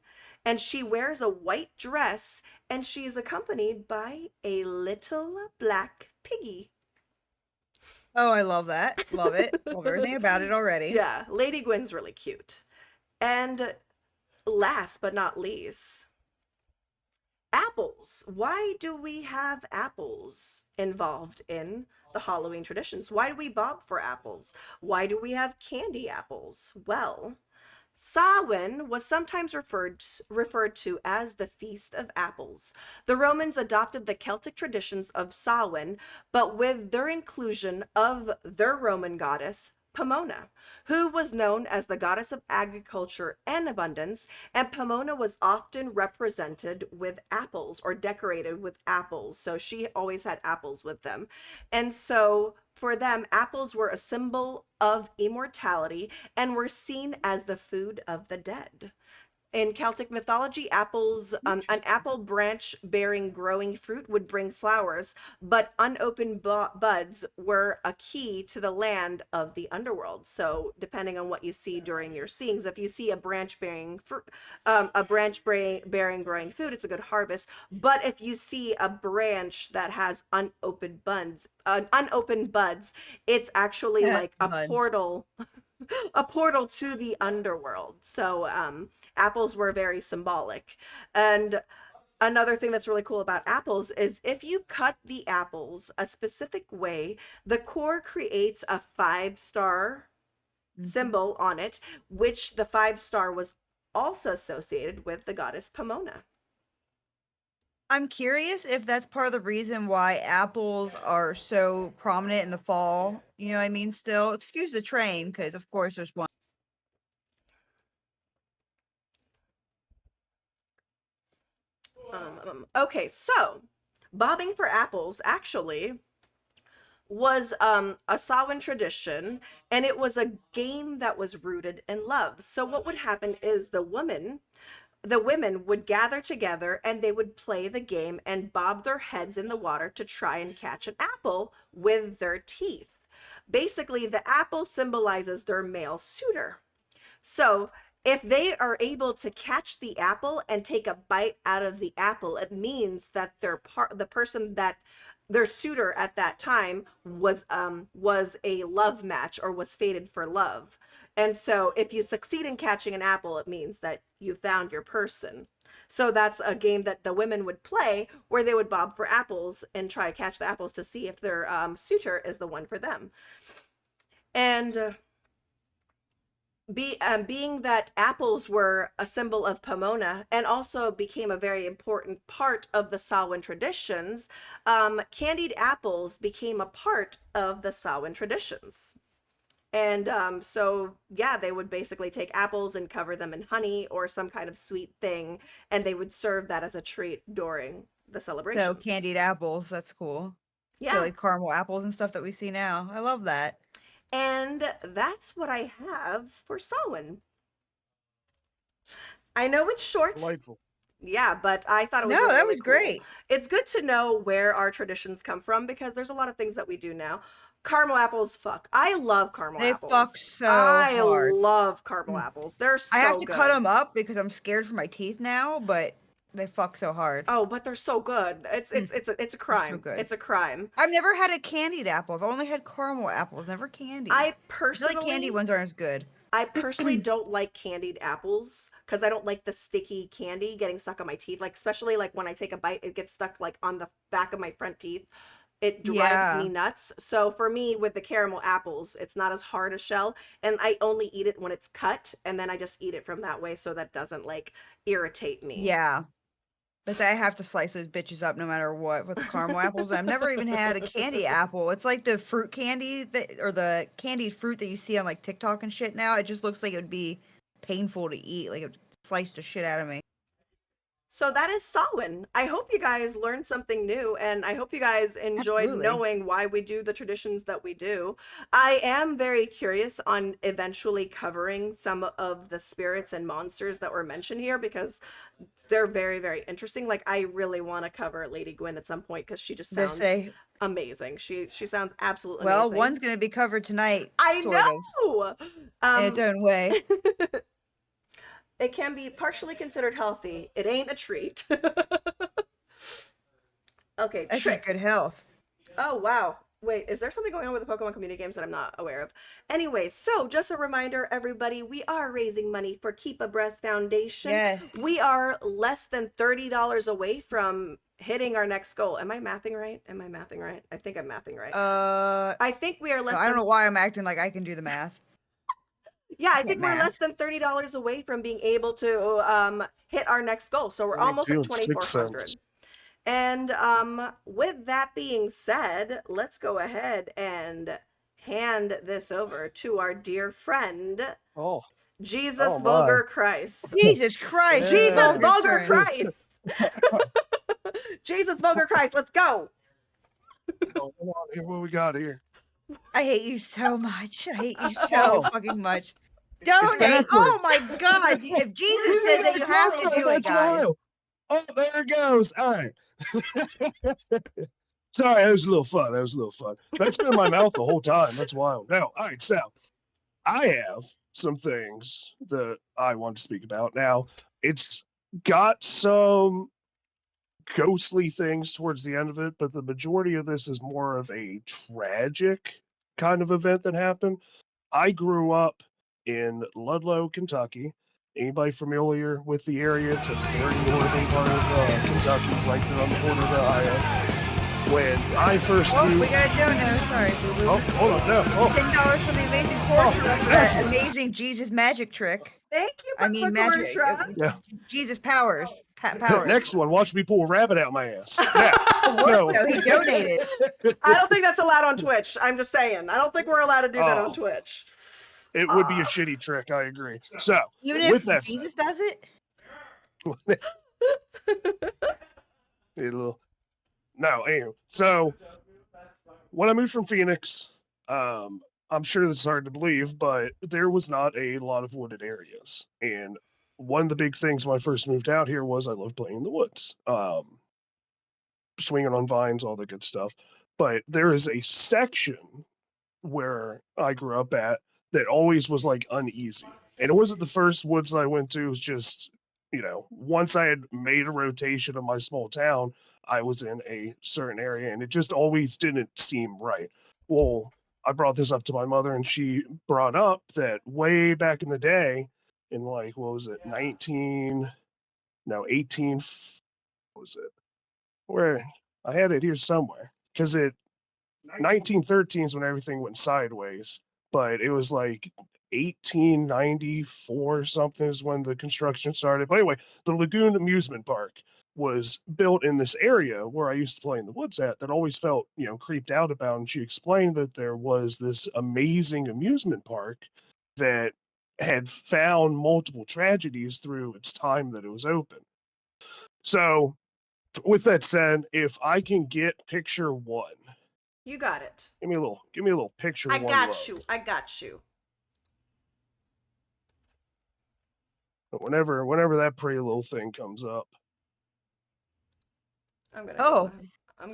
and she wears a white dress, and she's accompanied by a little black piggy. Oh, I love that. Love it. Love everything about it already. Yeah, Lady Gwen's really cute. And last but not least, apples. Why do we have apples involved in the Halloween traditions? Why do we bob for apples? Why do we have candy apples? Well, Samhain was sometimes referred to as the Feast of Apples. The Romans adopted the Celtic traditions of Samhain, but with their inclusion of their Roman goddess, Pomona, who was known as the goddess of agriculture and abundance, and Pomona was often represented with apples or decorated with apples. So she always had apples with them. And so for them, apples were a symbol of immortality and were seen as the food of the dead. In Celtic mythology, apples, an apple branch bearing growing fruit would bring flowers, but unopened buds were a key to the land of the underworld. So, depending on what you see during your seeings, if you see a branch bearing fruit, bearing growing food, it's a good harvest. But if you see a branch that has unopened buds, it's actually like a Buds. portal, a portal to the underworld. So, apples were very symbolic. And another thing that's really cool about apples is if you cut the apples a specific way, the core creates a 5-star symbol on it, which the 5-star was also associated with the goddess Pomona. I'm curious if that's part of the reason why apples are so prominent in the fall. You know what I mean? Still, excuse the train, because of course there's one. Okay, so bobbing for apples actually was a Samhain tradition, and it was a game that was rooted in love. So what would happen is the women would gather together and they would play the game and bob their heads in the water to try and catch an apple with their teeth. Basically, the apple symbolizes their male suitor. So if they are able to catch the apple and take a bite out of the apple, it means that the person that their suitor at that time was a love match or was fated for love. And so if you succeed in catching an apple, it means that you found your person. So that's a game that the women would play where they would bob for apples and try to catch the apples to see if their suitor is the one for them. And being that apples were a symbol of Pomona and also became a very important part of the Samhain traditions, candied apples became a part of the Samhain traditions. And so, yeah, they would basically take apples and cover them in honey or some kind of sweet thing, and they would serve that as a treat during the celebrations. So candied apples, that's cool. Yeah. So like caramel apples and stuff that we see now. I love that. And that's what I have for Samhain. I know it's short. Delightful. Yeah, but I thought it was No, really, that really was cool. great. It's good to know where our traditions come from because there's a lot of things that we do now. Caramel apples, fuck. I love caramel They apples. fuck so I hard. love caramel Mm. apples. They're so I have to good. cut them up because I'm scared for my teeth now, but they fuck so hard. Oh, but they're so good. It's a crime. good. It's a crime. I've never had a candied apple. I've only had caramel apples, never candy. I feel personally like candy ones aren't as good. I personally don't like candied apples because I don't like the sticky candy getting stuck on my teeth. Like especially like when I take a bite, it gets stuck like on the back of my front teeth. It drives me nuts. So for me, with the caramel apples, it's not as hard a shell, and I only eat it when it's cut, and then I just eat it from that way so that doesn't like irritate me. Yeah. But I have to slice those bitches up no matter what with the caramel apples. I've never even had a candy apple. It's like the fruit candy or the candied fruit that you see on like TikTok and shit now. It just looks like it would be painful to eat. Like it would slice the shit out of me. So that is Samhain. I hope you guys learned something new, and I hope you guys enjoyed Absolutely. knowing why we do the traditions that we do. I am very curious on eventually covering some of the spirits and monsters that were mentioned here because they're very, very interesting. Like I really want to cover Lady Gwyn at some point because she just They sounds say, amazing. She sounds absolutely well, amazing. one's going to be covered tonight. I sort of, know. in its own way. It can be partially considered healthy. It ain't a treat. Okay, That's trick. just good health. Oh, wow. Wait, is there something going on with the Pokemon community games that I'm not aware of? Anyway, so just a reminder, everybody, we are raising money for Keep a Breath Foundation. Yes. We are less than $30 away from hitting our next goal. Am I mathing right? I think I'm mathing right. I think we are less I don't know why I'm acting like I can do the math. Yeah, I think we're math. less than $30 away from being able to hit our next goal. So we're almost at 2,400. And with that being said, let's go ahead and hand this over to our dear friend, Jesus Vulgar Christ. Jesus Christ. Jesus Vulgar Christ. Jesus Vulgar Christ, let's go. What we got here? I hate you so much. I hate you so fucking much. Donate. Oh backwards. my God! If Jesus says it, you have to do it, That's guys. wild. Oh, there it goes. All right. Sorry, that was a little fun. That's been in my mouth the whole time. That's wild. Now, all right, so I have some things that I want to speak about. Now, it's got some ghostly things towards the end of it, but the majority of this is more of a tragic kind of event that happened. I grew up in Ludlow, Kentucky. Anybody familiar with the area? It's a very northern part of Kentucky, right there on the border of Ohio. When I first Oh, we moved, got a dono. Sorry, boo boo. oh, hold on, no, oh, $10 for the amazing cord for that excellent. amazing Jesus magic trick. Thank you, I mean, Papa magic. Korsha. Yeah. Jesus powers. Powers. Next one, watch me pull a rabbit out my ass. Now, No, he donated. I don't think that's allowed on Twitch. I'm just saying. I don't think we're allowed to do that on Oh. Twitch. It would be a shitty trick, I agree. So, Even with if that Jesus does it. it'll no, anyway. So when I moved from Phoenix, I'm sure this is hard to believe, but there was not a lot of wooded areas. And one of the big things when I first moved out here was I loved playing in the woods, swinging on vines, all the good stuff. But there is a section where I grew up at that always was like uneasy. And it wasn't the first woods that I went to, it was just, once I had made a rotation of my small town, I was in a certain area and it just always didn't seem right. Well, I brought this up to my mother and she brought up that way back in the day, in like, what was it, 18, what was it? Where I had it here somewhere. Because 1913 is when everything went sideways, but it was like 1894 or something is when the construction started. But anyway, the Lagoon Amusement Park was built in this area where I used to play in the woods at that always felt, creeped out about. And she explained that there was this amazing amusement park that had found multiple tragedies through its time that it was open. So, with that said, if I can get picture one, You got it. give me a little picture. I one got love. you. I got you. But whenever that pretty little thing comes up, I'm gonna. Oh,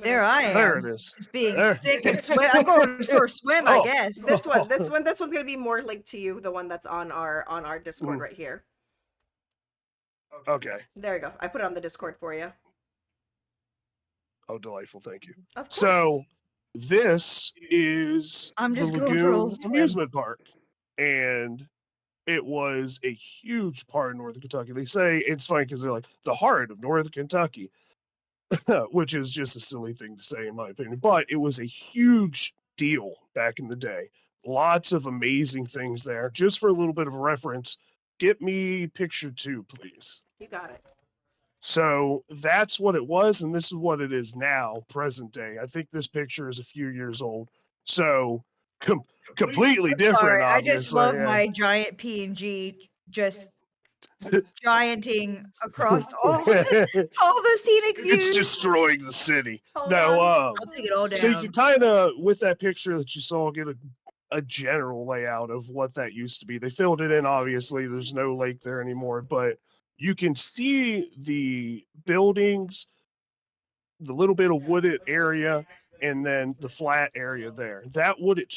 there I am. there it is. Just being There. thick and swim. I'm going for a swim, I Oh. guess. This one's gonna be more linked to you. The one that's on our Discord right here. Okay. There you go. I put it on the Discord for you. Oh, delightful. Thank you. Of course. So this is I'm the just going for a Lagoon little swim. Amusement Park, and it was a huge part of Northern Kentucky. They say it's funny because they're like the heart of Northern Kentucky, which is just a silly thing to say in my opinion. But it was a huge deal back in the day. Lots of amazing things there. Just for a little bit of a reference, get me picture 2, please. You got it. So that's what it was, and this is what it is now, present day. I think this picture is a few years old. So completely different, Sorry, I obviously. just love yeah. my giant PNG just gianting across all the scenic views. It's destroying the city. Hold No, on. I'll take it all down. so you can kind of, with that picture that you saw, get a general layout of what that used to be. They filled it in, obviously. There's no lake there anymore, but you can see the buildings, the little bit of wooded area, and then the flat area there. That wooded,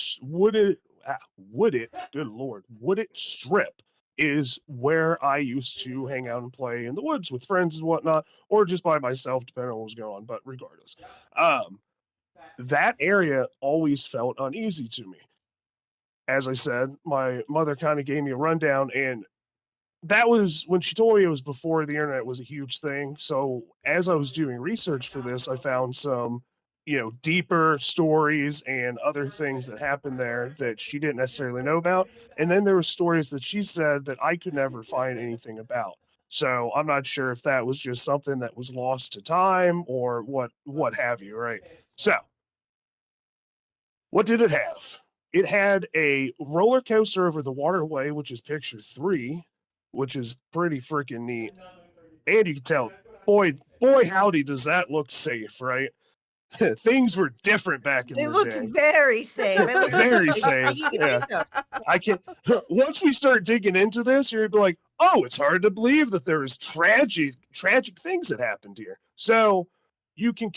good lord, wooded strip is where I used to hang out and play in the woods with friends and whatnot, or just by myself, depending on what was going on. But regardless, that area always felt uneasy to me. As I said, my mother kind of gave me a rundown, and that was when she told me it was before the internet was a huge thing. So as I was doing research for this, I found some, deeper stories and other things that happened there that she didn't necessarily know about. And then there were stories that she said that I could never find anything about. So I'm not sure if that was just something that was lost to time or what have you, right? So what did it have? It had a roller coaster over the waterway, which is picture 3, which is pretty freaking neat. And you can tell, boy, howdy, does that look safe, right? things were different back in It the looked day. very safe. It looked Very like safe. you could Yeah. do stuff. I can. Once we start digging into this, you're gonna be like, oh, it's hard to believe that there is tragic things that happened here. So you can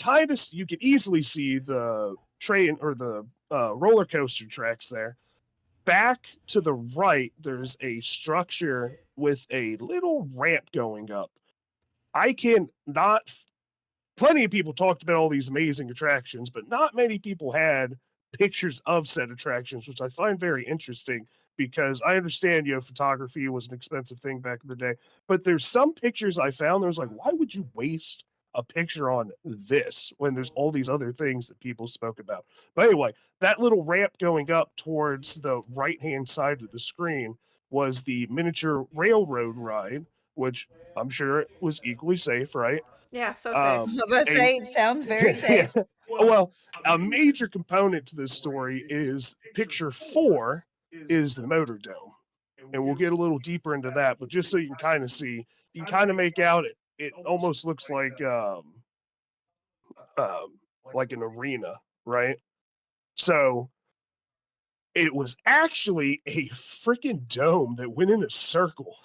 easily see the train or the roller coaster tracks there. Back to the right, there's a structure with a little ramp going up. I can not. Plenty of people talked about all these amazing attractions, but not many people had pictures of said attractions, which I find very interesting because I understand, photography was an expensive thing back in the day, but there's some pictures I found that was like, why would you waste a picture on this when there's all these other things that people spoke about? But anyway, that little ramp going up towards the right hand side of the screen was the miniature railroad ride, which I'm sure it was equally safe, right? Yeah, so safe. I was about to say, it sounds very safe. Well, a major component to this story is picture 4 is the motor dome. And we'll get a little deeper into that, but just so you can kind of see, you can kind of make out it almost looks like an arena, right? So it was actually a freaking dome that went in a circle,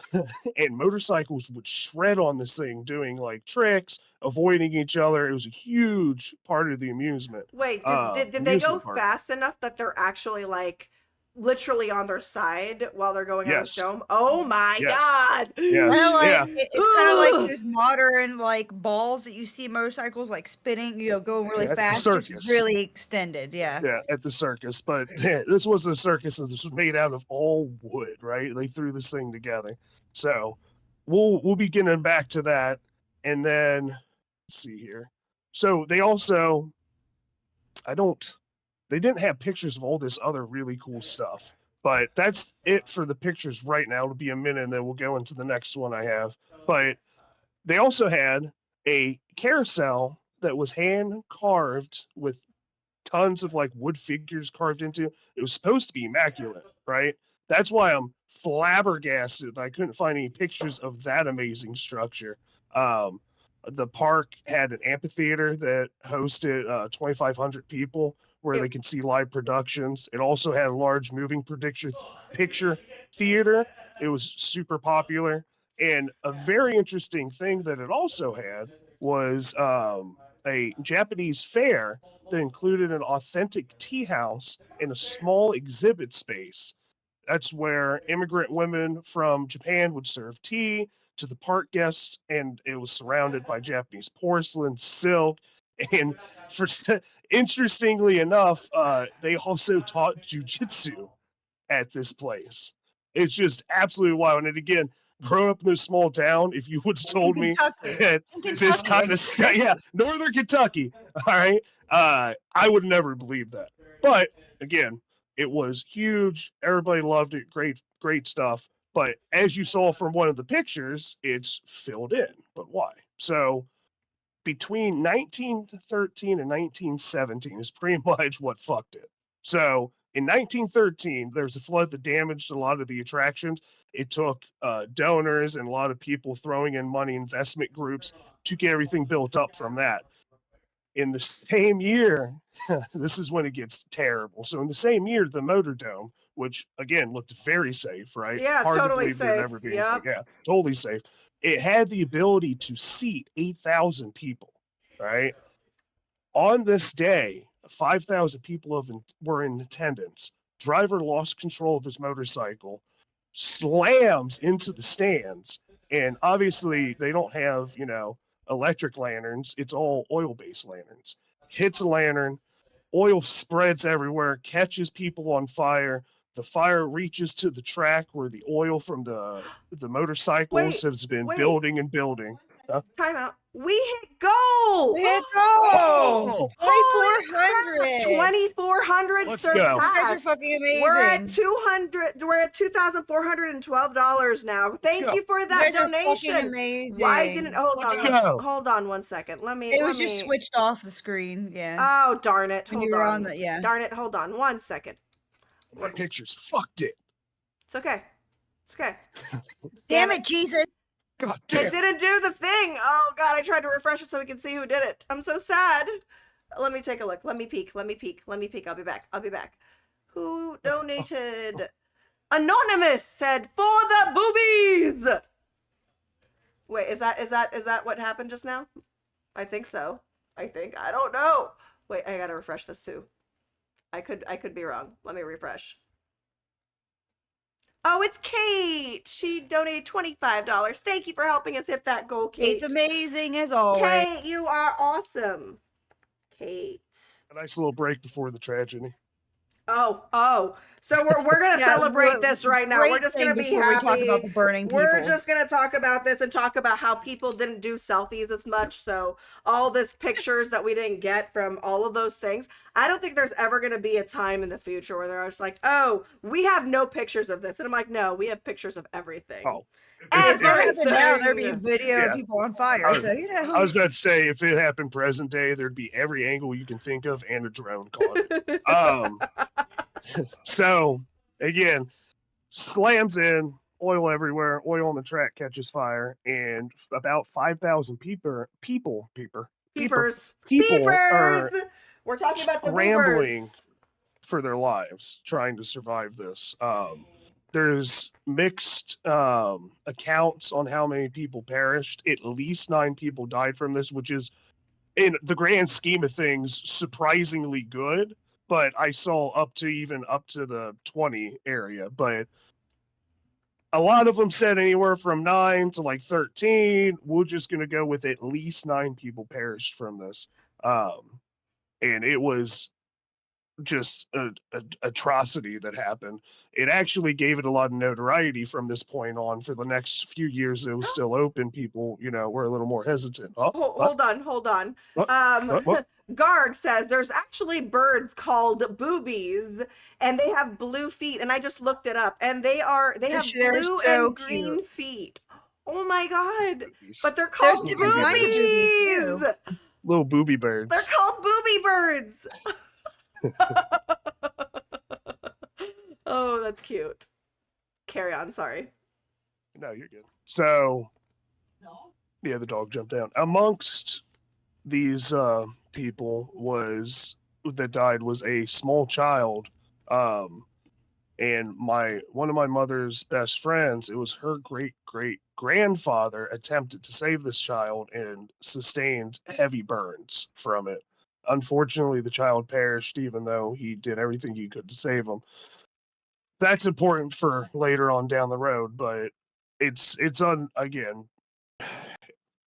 and motorcycles would shred on this thing, doing like tricks, avoiding each other. It was a huge part of the amusement. Wait, did they go Amusement park. fast enough that they're actually like literally on their side while they're going on this Yes. dome? Oh my Yes. god! Yes. Kinda like Yeah. it's kind of like those modern like balls that you see motorcycles like spinning, going really At the fast, just circus. really extended. Yeah. Yeah, at the circus. But this was a circus, and this was made out of all wood, right? They threw this thing together. So we'll be getting back to that. And then let's see here. So they also they didn't have pictures of all this other really cool stuff. But that's it for the pictures right now. It'll be a minute, and then we'll go into the next one I have. But they also had a carousel that was hand carved with tons of like wood figures carved into. It was supposed to be immaculate, right? That's why I'm flabbergasted that I couldn't find any pictures of that amazing structure. The park had an amphitheater that hosted 2,500 people where they could see live productions. It also had a large moving picture theater. It was super popular. And a very interesting thing that it also had was a Japanese fair that included an authentic tea house and a small exhibit space. That's where immigrant women from Japan would serve tea to the park guests, and it was surrounded by Japanese porcelain, silk, and interestingly enough, they also taught jujitsu at this place. It's just absolutely wild. And again, growing up in this small town, if you would have told me Kentucky. that In this kind Kentucky. of Northern Kentucky, all right, I would never believe that. But again, it was huge. Everybody loved it. Great stuff. But as you saw from one of the pictures, it's filled in. But why? So between 1913 and 1917 is pretty much what fucked it. So in 1913, there's a flood that damaged a lot of the attractions. It took donors and a lot of people throwing in money, investment groups to get everything built up from that. In the same year, this is when it gets terrible. So in the same year, the Motor Dome, which again looked very safe, right? Yeah, Hard to totally believe there'd safe. ever be Yep. anything. Yeah, totally safe. It had the ability to seat 8,000 people, right? On this day, 5,000 people were in attendance. Driver lost control of his motorcycle, slams into the stands, and obviously they don't have, electric lanterns. It's all oil-based lanterns. Hits a lantern, oil spreads everywhere, catches people on fire. The fire reaches to the track where the oil from the motorcycles has been building and building. Time out. We hit goal. We hit goal. Oh! 2,400. 2,400 Let's go. You guys are surpassed. fucking amazing. We're at 200. We're at $2,412 now. Thank go. you for You that guys are fucking donation. amazing. Why didn't Let's go. hold on one second? Let me. It was let just me- switched off the screen. Yeah. Oh darn it! When Hold you were on. on the- yeah. Darn it! Hold on one second. My pictures fucked it. It's okay. It's okay. Damn it, Jesus. God It damn. didn't do the thing. Oh god! I tried to refresh it so we can see who did it. I'm so sad. Let me take a look. Let me peek. Let me peek. Let me peek. I'll be back. I'll be back. Who donated? Anonymous said for the boobies. Wait, is that what happened just now? I think so. I think. I don't know. Wait, I gotta refresh this too. I could be wrong. Let me refresh. Oh, it's Kate. She donated $25. Thank you for helping us hit that goal, Kate. It's amazing as always. Kate, you are awesome. Kate. A nice little break before the tragedy. Oh. So we're gonna Yeah, celebrate this right now. great We're just thing gonna be before we happy. talk about the burning We're people. just gonna talk about this and talk about how people didn't do selfies as much. So all this pictures that we didn't get from all of those things. I don't think there's ever gonna be a time in the future where they're just like, oh, we have no pictures of this. And I'm like, no, we have pictures of everything. Oh, If that happened now, there'd be Everything. video of Yeah. people on fire. I was- So you know. I was about to say, if it happened present day, there'd be every angle you can think of and a drone caught it. So again, slams in, oil everywhere, oil on the track catches fire, and about 5,000 people Peepers. are We're talking about the scrambling boomers. for their lives trying to survive this. There's mixed accounts on how many people perished. At least 9 people died from this, which is, in the grand scheme of things, surprisingly good. But I saw up to the 20 area. But a lot of them said anywhere from 9 to like 13. We're just going to go with at least 9 people perished from this. And it was just an atrocity that happened. It actually gave it a lot of notoriety from this point on. For the next few years it was still open, people, were a little more hesitant. Hold on. What? Garg says there's actually birds called boobies and they have blue feet, and I just looked it up, and they have They're blue so and green cute. feet. Oh my god. Boobies. But they're There's called different kinds of boobies, boobies. too. Little booby birds. They're called booby birds. Oh, that's cute. Carry on, sorry. No, you're good. So yeah, the dog jumped down. Amongst these people that died was a small child. And one of my mother's best friends, it was her great grandfather, attempted to save this child and sustained heavy burns from it. Unfortunately, the child perished, even though he did everything he could to save him. That's important for later on down the road, but it's again,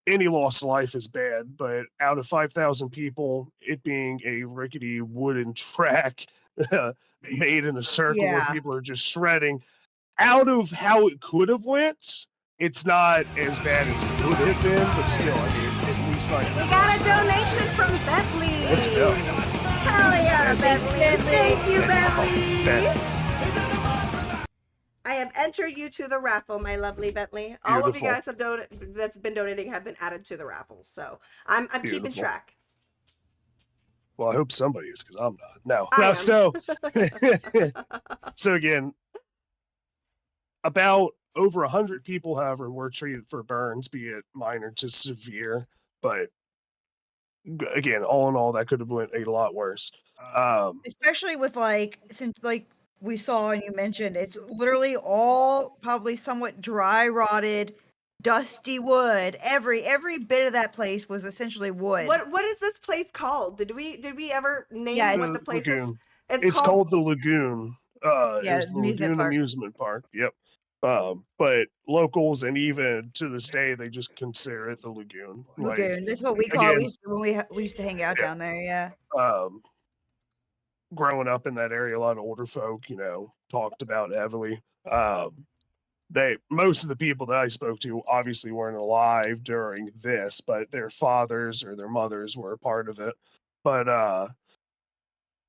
any loss of life is bad, but out of 5,000 people, it being a rickety wooden track made in a circle where Yeah. people are just shredding, out of how it could have went, it's not as bad as it could have been, but still, I mean, at least like We got a donation from Bentley. let's go. Hell yeah, Bentley. Thank you, Bentley. Ben. I have entered you to the raffle, my lovely Bentley. All of you Beautiful. guys that's been donating have been added to the raffles, so I'm keeping Beautiful. track. Well, I hope somebody is, because I'm not. No. I am. So again, about over 100 people, however, were treated for burns, be it minor to severe. But again, all in all, that could have went a lot worse. Especially with since we saw and you mentioned, it's literally all probably somewhat dry rotted, dusty wood. Every bit of that place was essentially wood. What is this place called? Did we ever name Yeah, what the place is? Lagoon. It's called the Lagoon. Yeah, It was the amusement Lagoon park. Amusement Park. Yep. But locals, and even to this day, they just consider it the Lagoon. Lagoon. That's what we call it. We used to hang out down there. Yeah. Growing up in that area, a lot of older folk, talked about it heavily. Most of the people that I spoke to obviously weren't alive during this, but their fathers or their mothers were a part of it. But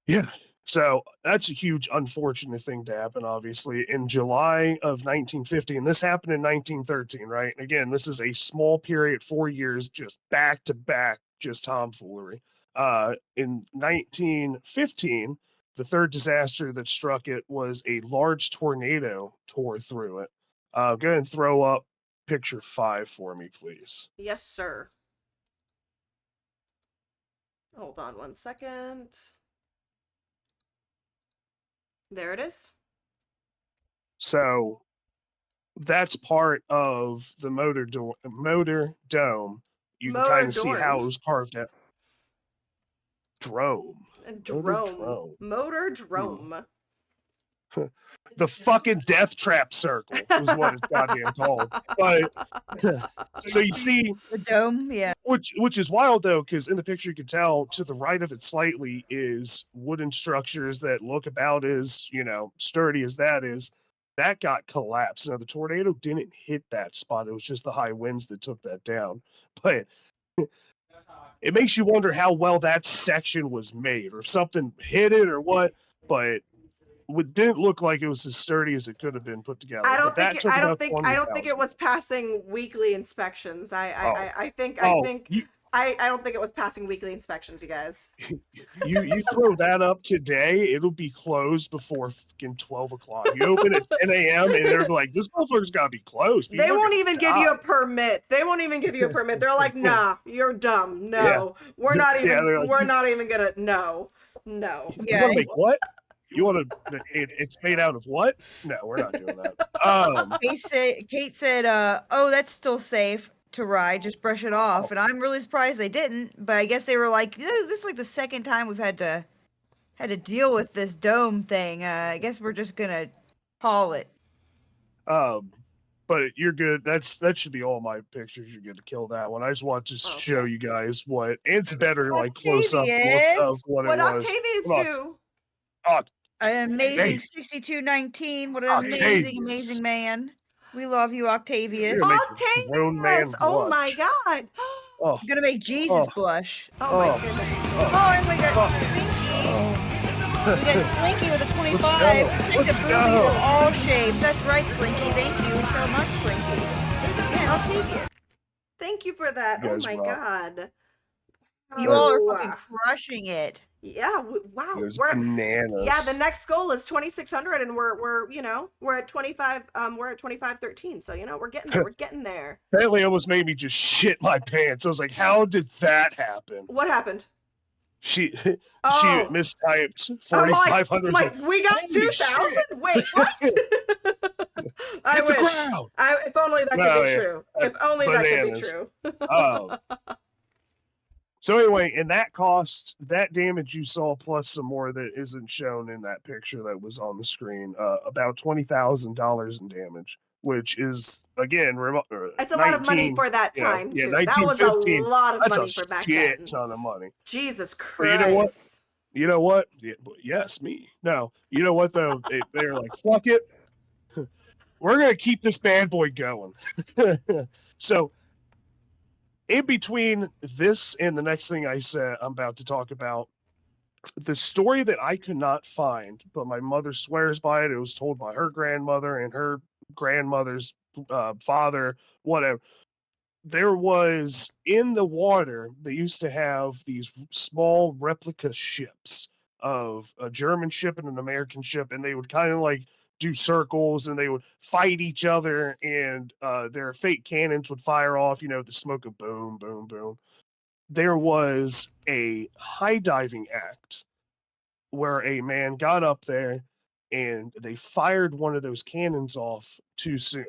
yeah, so that's a huge unfortunate thing to happen, obviously. In July of 1950, and this happened in 1913, right? Again, this is a small period, 4 years, just back to back, just tomfoolery. In 1915, the third disaster that struck it was a large tornado tore through it. Go ahead and throw up picture 5 for me, please. Yes, sir. Hold on 1 second. There it is. So that's part of the motor dome. You can kind of see how it was carved out. Drome. Motor drome. The fucking death trap circle is what it's goddamn called. But so you see The dome, yeah. which is wild though, because in the picture you can tell to the right of it slightly is wooden structures that look about as, sturdy as that is. That got collapsed. Now the tornado didn't hit that spot. It was just the high winds that took that down. But it makes you wonder how well that section was made, or if something hit it or what. But it didn't look like it was as sturdy as it could have been put together. I don't But that think took I don't about think I don't think it 20,000. was passing weekly inspections. I think I don't think it was passing weekly inspections, you guys. You throw that up today, it'll be closed before fucking 12 o'clock. You open at 10 a.m. and they're like, this motherfucker's got to be closed. They People are won't gonna even give you a die." permit. They won't even give you a permit. They're like, nah, you're dumb. No, Yeah. we're not even. Yeah, they're like, we're not even gonna. No. You Yeah. want to make what? You want to? It's made out of what? No, we're not doing that. Kate said, "Oh, that's still safe to ride. Just brush it off." And I'm really surprised they didn't. But I guess they were like, "This is like the second time we've had to deal with this dome thing. I guess we're just gonna call it." But you're good. That should be all my pictures. You're good to kill that one. I just want to show you guys what it's better, like close up look of what it was. Octavians Come on. do? An amazing Octavius. 6219. What an Octavius. amazing man. We love you, Octavius. You're gonna make a grown man Octavius! Oh my blush. god! Oh, I'm gonna make Jesus blush. Oh my goodness! Oh, and we got Slinky. We got Slinky with a 25. Protect the boobies of all shapes. That's right, Slinky. Thank you so much, Slinky. Yeah, Octavius. Thank you for that. You Oh guys my rock. god! You all are fucking crushing it. Yeah, wow. There's We're bananas. yeah. The next goal is 2,600, and we're at 25. We're at 2513. So we're getting there. We're getting there. Apparently, almost made me just shit my pants. I was like, "How did that happen?" What happened? She Oh. mistyped I'm 4,500. like, we got "Holy 2,000. shit." Wait, what? I Hit the wish. ground. If only that No, could be yeah. true. If only that could be Bananas. true. So anyway, and that cost, that damage you saw plus some more that isn't shown in that picture that was on the screen, about $20,000 in damage, which is again, It's a lot of money for that time too. That was a 1915. lot of That's money a for back shit then. ton of money. Jesus Christ! But you know what? Yes, me. No, you know what though? They're like, fuck it. We're gonna keep this bad boy going. So in between this and the next thing I'm about to talk about, the story that I could not find, but my mother swears by it. It was told by her grandmother and her grandmother's father, whatever. There was in the water, they used to have these small replica ships of a German ship and an American ship, and they would kind of like do circles and they would fight each other, and their fake cannons would fire off, the smoke of boom, boom, boom. There was a high diving act where a man got up there and they fired one of those cannons off too soon.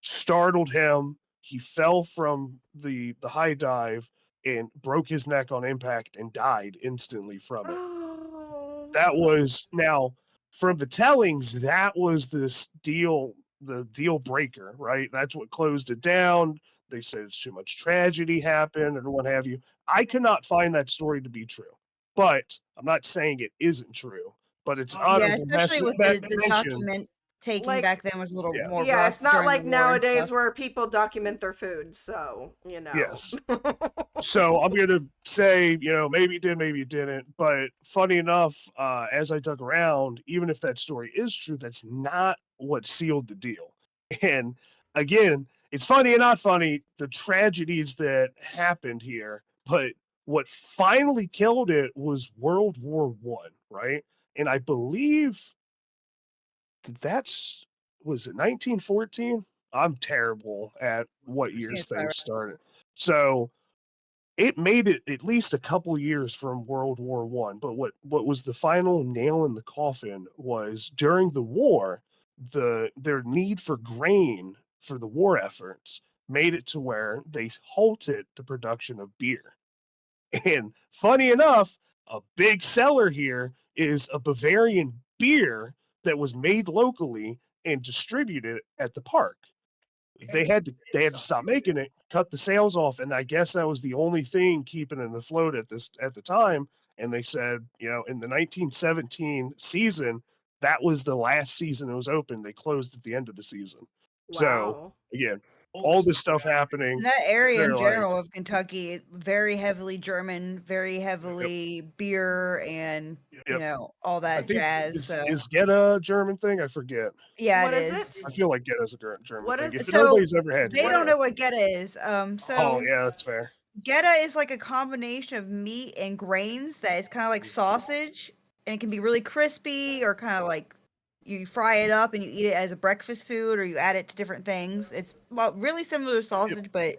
Startled him. He fell from the high dive and broke his neck on impact and died instantly from it. Oh. That was now from the tellings, that was the deal breaker, right? That's what closed it down. They said it's too much tragedy happened and what have you. I could not find that story to be true, but I'm not saying it isn't true. But it's honorable especially with the document taking back then was a little more yeah, rough. it's not like during the war and nowadays stuff. where people document their food, so Yes. So I'm gonna say, maybe it did, maybe it didn't. But funny enough, as I dug around, even if that story is true, that's not what sealed the deal. And again, it's funny and not funny, the tragedies that happened here, but what finally killed it was World War I, right? And I believe was it 1914? I'm terrible at what years things started. So it made it at least a couple years from World War One. But what was the final nail in the coffin was during the war, their need for grain for the war efforts made it to where they halted the production of beer. And funny enough, a big seller here is a Bavarian beer that was made locally and distributed at the park. They had to stop making it, cut the sales off, and I guess that was the only thing keeping it afloat at the time. And they said, in the 1917 season, that was the last season it was open. They closed at the end of the season. So Wow. again, all this stuff happening. And that area in They're like, general of Kentucky, very heavily German, very heavily beer, and Yep. all I that think jazz. So is Geta a German thing? I forget. yeah, What it is is. it? I feel like Geta's a German What thing. is If it? So nobody's ever had they Geta, don't know what Geta is. oh So yeah, that's fair. Geta is like a combination of meat and grains that is kind of like sausage, and it can be really crispy or kind of like you fry it up and you eat it as a breakfast food, or you add it to different things. It's really similar to sausage, but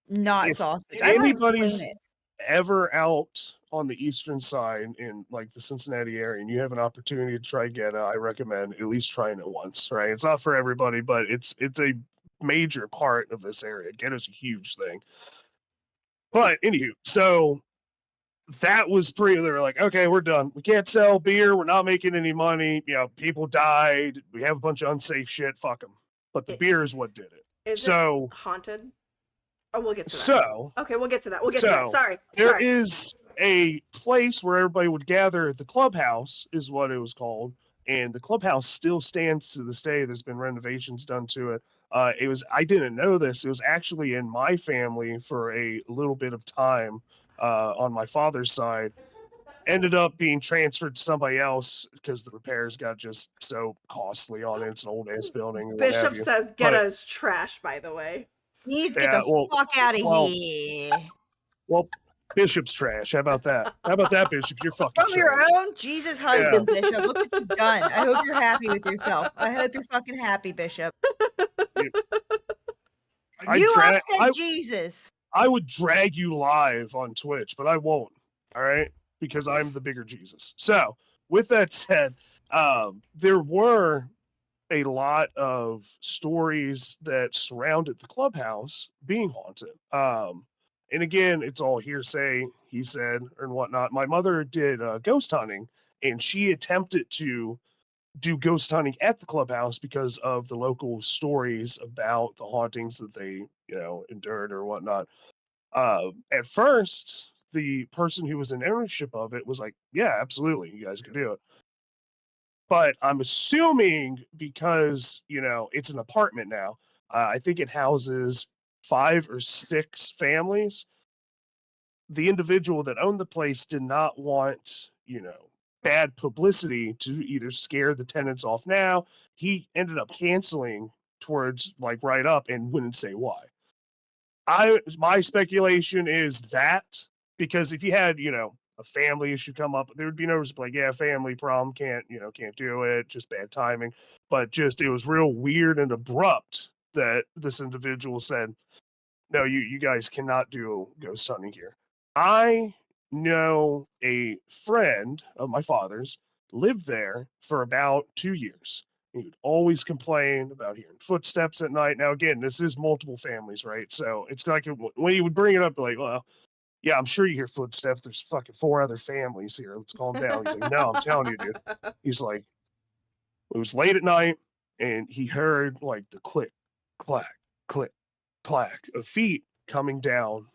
not If sausage. I don't know how to explain anybody's it. ever out on the eastern side in like the Cincinnati area and you have an opportunity to try Geta, I recommend at least trying it once. Right? It's not for everybody, but it's a major part of this area. Geta's a huge thing. But anywho, so that was pretty. They were like, okay, we're done. We can't sell beer. We're not making any money. People died. We have a bunch of unsafe shit. Fuck them. But the beer is what did it. Is So, it haunted? Oh, we'll get to that. so, Okay, we'll get to that. We'll get to that. so Sorry. there is a place where everybody would gather. The clubhouse is what it was called, and the clubhouse still stands to this day. There's been renovations done to it. I didn't know this. It was actually in my family for a little bit of time on my father's side. Ended up being transferred to somebody else because the repairs got just so costly on it. It's an old ass building. What have Bishop you. says But Geta's trash, by the way. You need to get yeah, the fuck out of well, here. well, Bishop's trash. How about that? How about that, Bishop? You're fucking From your trash. own Jesus husband, Bishop. Look what you've done. I hope you're happy with yourself. I hope you're fucking happy, Bishop. You upset Jesus. I would drag you live on Twitch, but I won't. All right, because I'm the bigger Jesus. So, with that said, there were a lot of stories that surrounded the clubhouse being haunted. And again, it's all hearsay, he said, and whatnot. My mother did ghost hunting, and she attempted to do ghost hunting at the clubhouse because of the local stories about the hauntings that they, endured or whatnot. At first, the person who was in ownership of it was like, "Yeah, absolutely, you guys can do it." But I'm assuming because it's an apartment now. I think it houses 5 or 6 families. The individual that owned the place did not want bad publicity to either scare the tenants off. Now he ended up canceling towards like right up and wouldn't say why. My speculation is that because if you had, a family issue come up, there would be no reason like, yeah, family problem, can't do it, just bad timing. But just it was real weird and abrupt that this individual said, no, you guys cannot do ghost hunting here. I know a friend of my father's lived there for about 2 years. He would always complain about hearing footsteps at night. Now, again, this is multiple families, right? So it's like when he would bring it up, like, well, yeah, I'm sure you hear footsteps. There's fucking 4 other families here. Let's calm down. He's like, no, I'm telling you, dude. He's like, it was late at night, and he heard like the click, clack, click, clack of feet coming down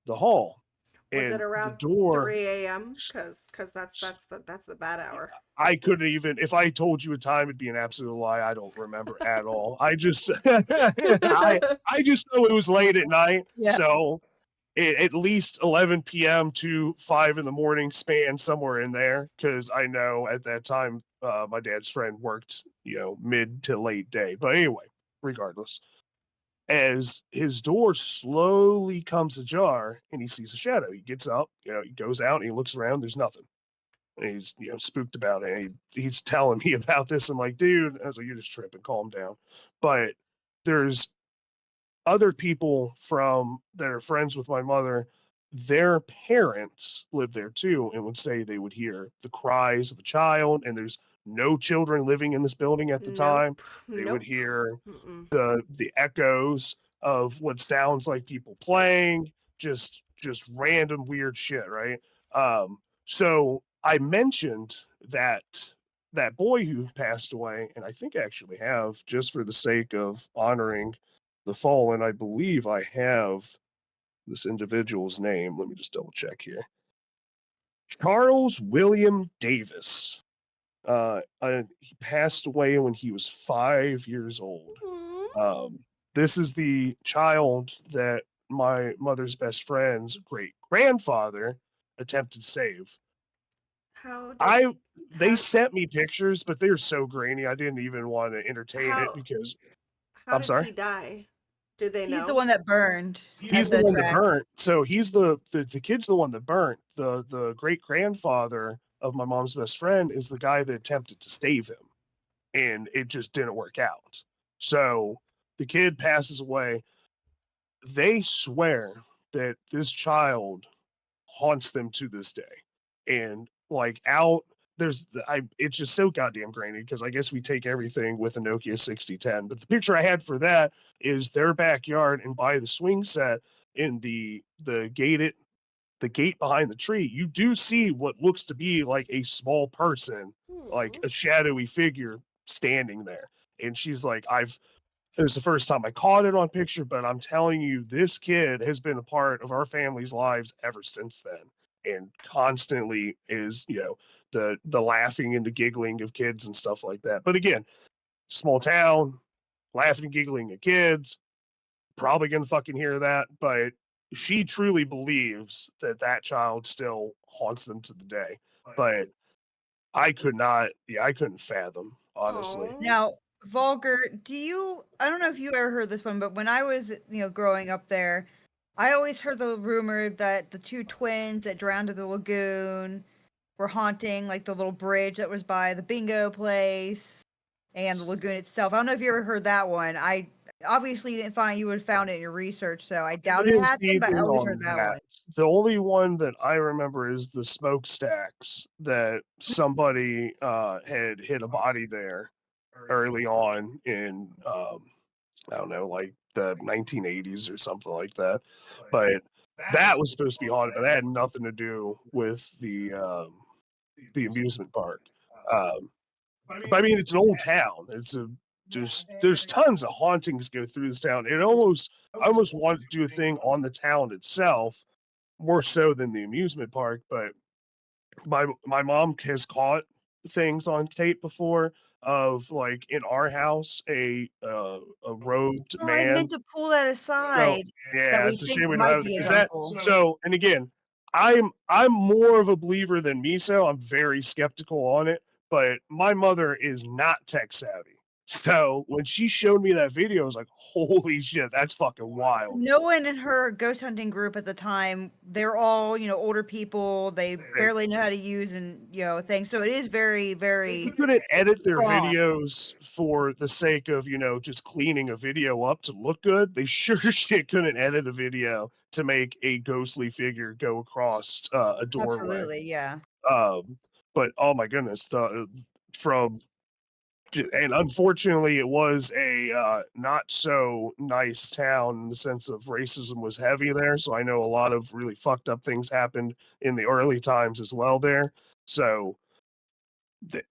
the hall. Was And it around the door 3 a.m.? Because that's the bad hour. I couldn't even if I told you a time it'd be an absolute lie. I don't remember at all. I just I just know it was late at night. Yeah. So at least 11 p.m. to 5 in the morning span somewhere in there because I know at that time my dad's friend worked mid to late day. But anyway, regardless, as his door slowly comes ajar and he sees a shadow, he gets up, he goes out and he looks around. There's nothing. And he's spooked about it. He's telling me about this. I'm like, dude, I was like, you're just tripping, calm down. But there's other people that are friends with my mother their parents lived there too and would say they would hear the cries of a child, and there's no children living in this building at the time. Nope. They would Nope. hear Mm-mm. the echoes of what sounds like people playing, just random weird shit, right? So I mentioned that boy who passed away, and I think I actually have, just for the sake of honoring the fallen, I believe I have this individual's name. Let me just double check here. Charles William Davis. He passed away when he was 5 years old. Aw. This is the child that my mother's best friend's great grandfather attempted to save. How did I They how sent me pictures, but they're so grainy. I didn't even want to entertain it how because how I'm did sorry. he die? Do they He's the know? one that burned He's at the the one that track. burnt. So he's the kid's the one that burnt. The great grandfather of my mom's best friend is the guy that attempted to save him, and it just didn't work out. So the kid passes away. They swear that this child haunts them to this day. And like out it's just so goddamn grainy because I guess we take everything with a Nokia 6010. But the picture I had for that is their backyard, and by the swing set in the gate behind the tree, you do see what looks to be like a small person, like Hmm. a shadowy figure standing there. And she's like, it was the first time I caught it on picture, but I'm telling you, this kid has been a part of our family's lives ever since then, and constantly is, the laughing and the giggling of kids and stuff like that. But again, small town, laughing and giggling at kids, probably gonna fucking hear that, but she truly believes that that child still haunts them to the day. But I couldn't fathom, honestly. Oh. Now, Vulgar, I don't know if you ever heard this one, but when I was, growing up there, I always heard the rumor that the two twins that drowned in the lagoon were haunting like the little bridge that was by the bingo place and the lagoon itself. I don't know if you ever heard that one. I obviously you would have found it in your research, so I I doubt it didn't see happened, but I anything always on heard that that. one. The only one that I remember is the smokestacks that somebody had hit a body there early on in I don't know, like the 1980s or something like that. But that was supposed to be haunted, but that had nothing to do with the amusement park. Um, but I mean, it's an old town. There's tons of hauntings go through this town. I almost wanted to do a thing on the town itself more so than the amusement park. But my mom has caught things on tape before of like in our house a robed Oh, I meant man. to pull that So aside that yeah, we it's a think shame we don't might have be his is that uncle. so. And again, I'm more of a believer than Miso. I'm very skeptical on it, but my mother is not tech savvy. So when she showed me that video, I was like, "Holy shit, that's fucking wild!" No one in her ghost hunting group at the time, they're all, older people. They They, barely know how to use and, things. So it is very, they very couldn't edit their strong. videos for the sake of just cleaning a video up to look good. They sure shit couldn't edit a video to make a ghostly figure go across a doorway. Absolutely, yeah. Um, but oh my goodness, from and unfortunately, it was a not so nice town in the sense of racism was heavy there. So I know a lot of really fucked up things happened in the early times as well there. So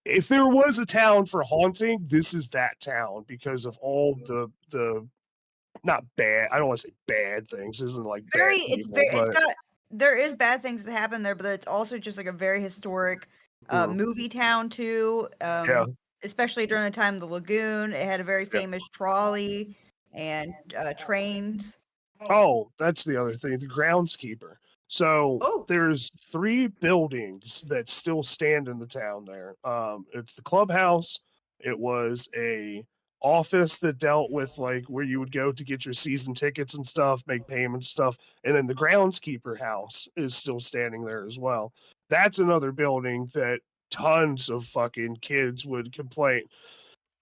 if there was a town for haunting, this is that town because of all the not bad. I don't want to say bad things. This isn't like bad people, It's but got there is bad things that happen there, but it's also just like a very historic mm, movie town too. yeah, Especially during the time of the lagoon, it had a very yeah. famous trolley and trains. Oh, that's the other thing, the groundskeeper. So Oh. there's three buildings that still stand in the town there. It's the clubhouse. It was a office that dealt with like where you would go to get your season tickets and stuff, make payments stuff, and then the groundskeeper house is still standing there as well. That's another building that tons of fucking kids would complain.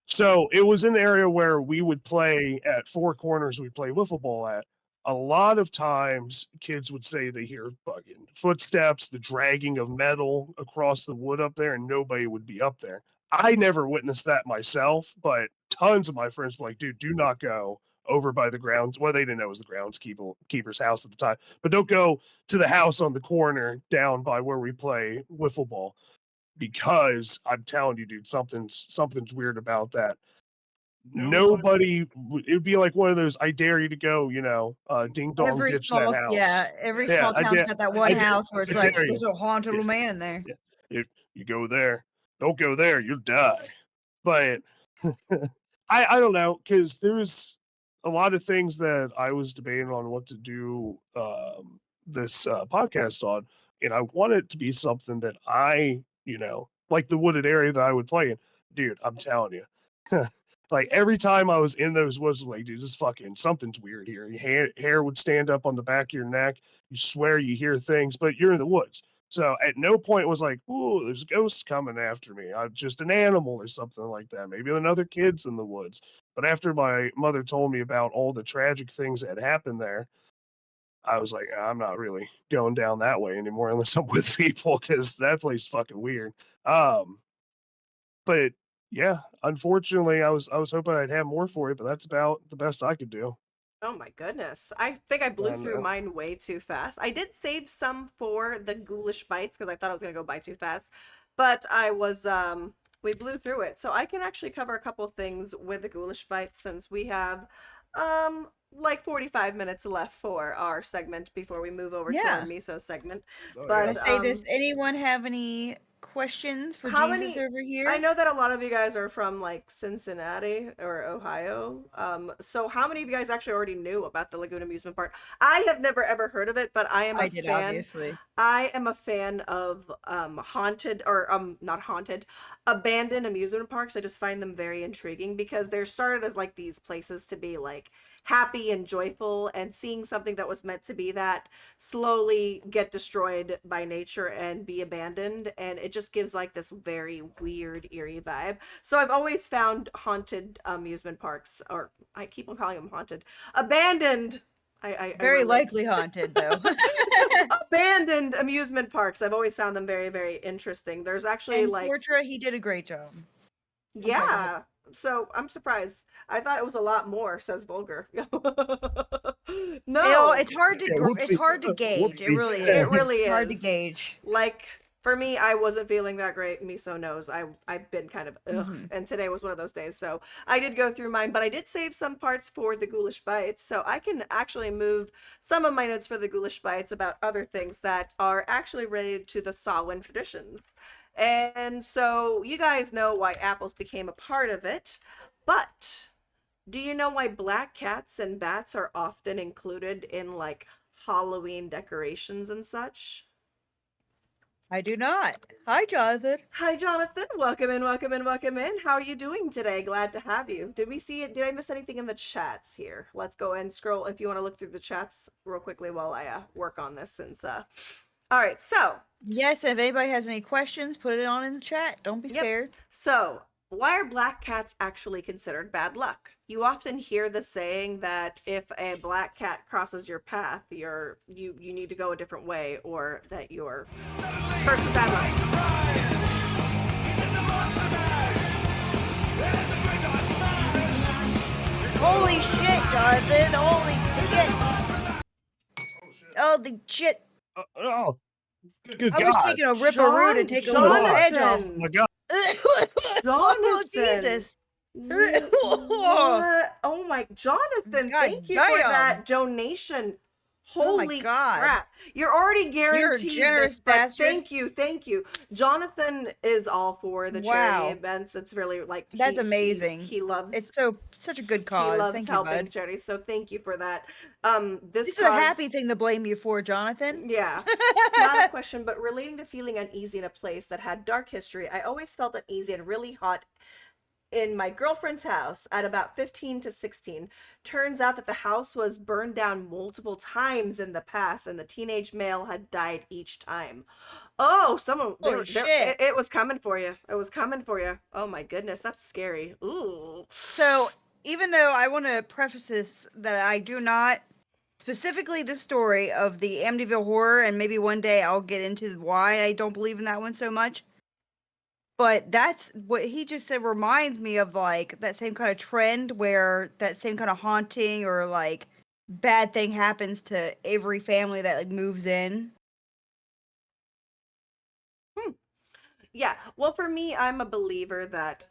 So it was an area where we would play at Four Corners. We play wiffle ball at. a lot of times kids would say they hear fucking footsteps, the dragging of metal across the wood up there, and nobody would be up there. I never witnessed that myself, but tons of my friends were like, dude, do not go over by the grounds. Well, they didn't know it was the keeper's house at the time, but don't go to the house on the corner down by where we play wiffle ball, because I'm telling you, dude, something's weird about that. Nobody, it would be like one of those "I dare you to go," ding dong, Every ditch that small, house. yeah, every Yeah, small town's got that one I dare, house where it's I like, dare you. there's a haunted Yeah, little man in there. yeah. If you go there, don't go there, you'll die. But I don't know, because there's a lot of things that I was debating on what to do this podcast on, and I want it to be something that like the wooded area that I would play in. Dude, I'm telling you. Like every time I was in those woods, like, dude, this fucking something's weird here. Your hair would stand up on the back of your neck. You swear you hear things, but you're in the woods. So at no point was like, "Ooh, there's ghosts coming after me. I'm just an animal or something like that. Maybe another kid's in the woods." But after my mother told me about all the tragic things that happened there, I was like, I'm not really going down that way anymore unless I'm with people, because that place is fucking weird. But yeah, unfortunately, I was hoping I'd have more for you, but that's about the best I could do. Oh my goodness. I think I blew I through know. mine way too fast. I did save some for the ghoulish bites because I thought I was gonna go by too fast. But we blew through it. So I can actually cover a couple things with the ghoulish bites since we have like 45 minutes left for our segment before we move over to our Yeah. miso segment. Oh, But yeah. I say, does anyone have any questions for how Jesus many over here? I know that a lot of you guys are from like Cincinnati or Ohio. So how many of you guys actually already knew about the Lagoon Amusement Park? I have never ever heard of it, but I am a I did, fan. obviously. I am a fan of haunted or not haunted, abandoned amusement parks. I just find them very intriguing because they're started as like these places to be like happy and joyful, and seeing something that was meant to be that slowly get destroyed by nature and be abandoned, and it just gives like this very weird eerie vibe. So I've always found haunted amusement parks, or I keep on calling them haunted, abandoned. I Very relate. likely haunted, though. Abandoned amusement parks. I've always found them very, very interesting. There's actually And like, Portra, he did a great job. I'm sorry, go ahead. yeah. So I'm surprised. I thought it was a lot more, says Vulgar. No, It's hard to Yeah, it's whoopsie. hard to gauge. It Whoopsie. really is. it really It's hard to is. gauge. Like for me, I wasn't feeling that great. Miso knows I've been kind of ugh, Mhm. and today was one of those days. So I did go through mine, but I did save some parts for the ghoulish bites. So I can actually move some of my notes for the ghoulish bites about other things that are actually related to the Samhain traditions. And so you guys know why apples became a part of it, but do you know why black cats and bats are often included in like Halloween decorations and such? I do not. Hi, Jonathan. Hi, Jonathan. Welcome in, welcome in, welcome in. How are you doing today? Glad to have you. Did we see it? Did I miss anything in the chats here? Let's go and scroll if you want to look through the chats real quickly while I work on this since all right, so Yes, if anybody has any questions, put it on in the chat. Don't be yep. scared. So, why are black cats actually considered bad luck? You often hear the saying that if a black cat crosses your path, you need to go a different way, or that you're cursed with bad luck. Holy shit, Jonathan! Holy shit! Oh, the shit! Oh, good I was God. taking a ripperoo to take a little edge off. Oh my God. Oh, Jesus! What? Oh my, Jonathan, God thank you for damn. that donation. Oh my Holy God. crap. You're already guaranteed generous this, but bastard. thank you. Jonathan is all for the charity Wow. events. It's really like That's amazing. He loves It's such a good he cause. loves Thank you, helping bud. charities. So thank you for that. This This is a happy thing to blame you for, Jonathan. yeah. Not a question, but relating to feeling uneasy in a place that had dark history, I always felt uneasy and really hot in my girlfriend's house at about 15 to 16. Turns out that the house was burned down multiple times in the past, and the teenage male had died each time. Oh, Holy shit. it was coming for you. It was coming for you. Oh my goodness, that's scary. Ooh. So, even though I want to preface this that I do not specifically the story of the Amityville Horror, and maybe one day I'll get into why I don't believe in that one so much. But that's what he just said reminds me of like that same kind of trend where that same kind of haunting or like bad thing happens to every family that like moves in. Yeah. Well, for me, I'm a believer that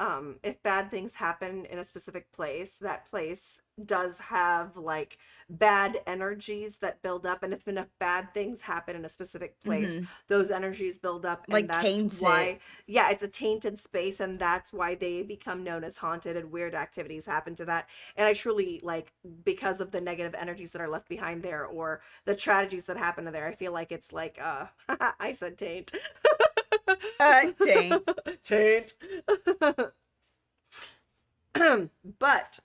if bad things happen in a specific place, that place does have like bad energies that build up. And if enough bad things happen in a specific place, Mm-hmm. those energies build up. And Like that's taints it. why, yeah, it's a tainted space. And that's why they become known as haunted and weird activities happen to that. And I truly like, because of the negative energies that are left behind there or the tragedies that happen to there, I feel like it's like, I said taint. Taint. Taint. But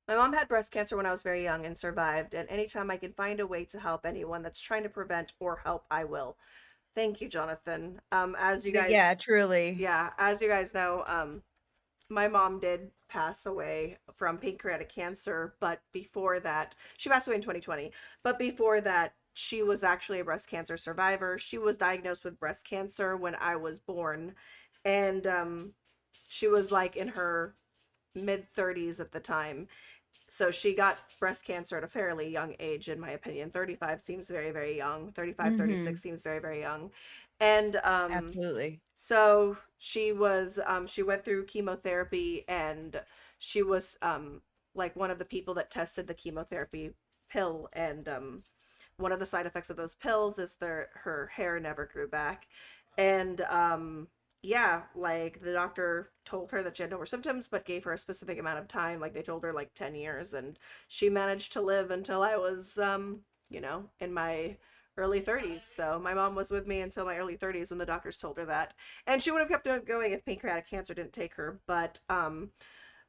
my mom had breast cancer when I was very young and survived, and anytime I can find a way to help anyone that's trying to prevent or help, I will. Thank you, Jonathan. As you But yeah, guys, truly. yeah, as you guys know, my mom did pass away from pancreatic cancer, but before that, she passed away in 2020. But before that, she was actually a breast cancer survivor. She was diagnosed with breast cancer when I was born, and she was like in her mid 30s at the time. So she got breast cancer at a fairly young age, in my opinion. 35 seems very, very young. 35, Mm-hmm. 36 seems very, very young. And Absolutely. so she went through chemotherapy, and she was like one of the people that tested the chemotherapy pill, and one of the side effects of those pills is her hair never grew back. And yeah, like the doctor told her that she had no more symptoms but gave her a specific amount of time, like they told her like 10 years, and she managed to live until I was in my early 30s. So my mom was with me until my early 30s when the doctors told her that. And she would have kept going if pancreatic cancer didn't take her, but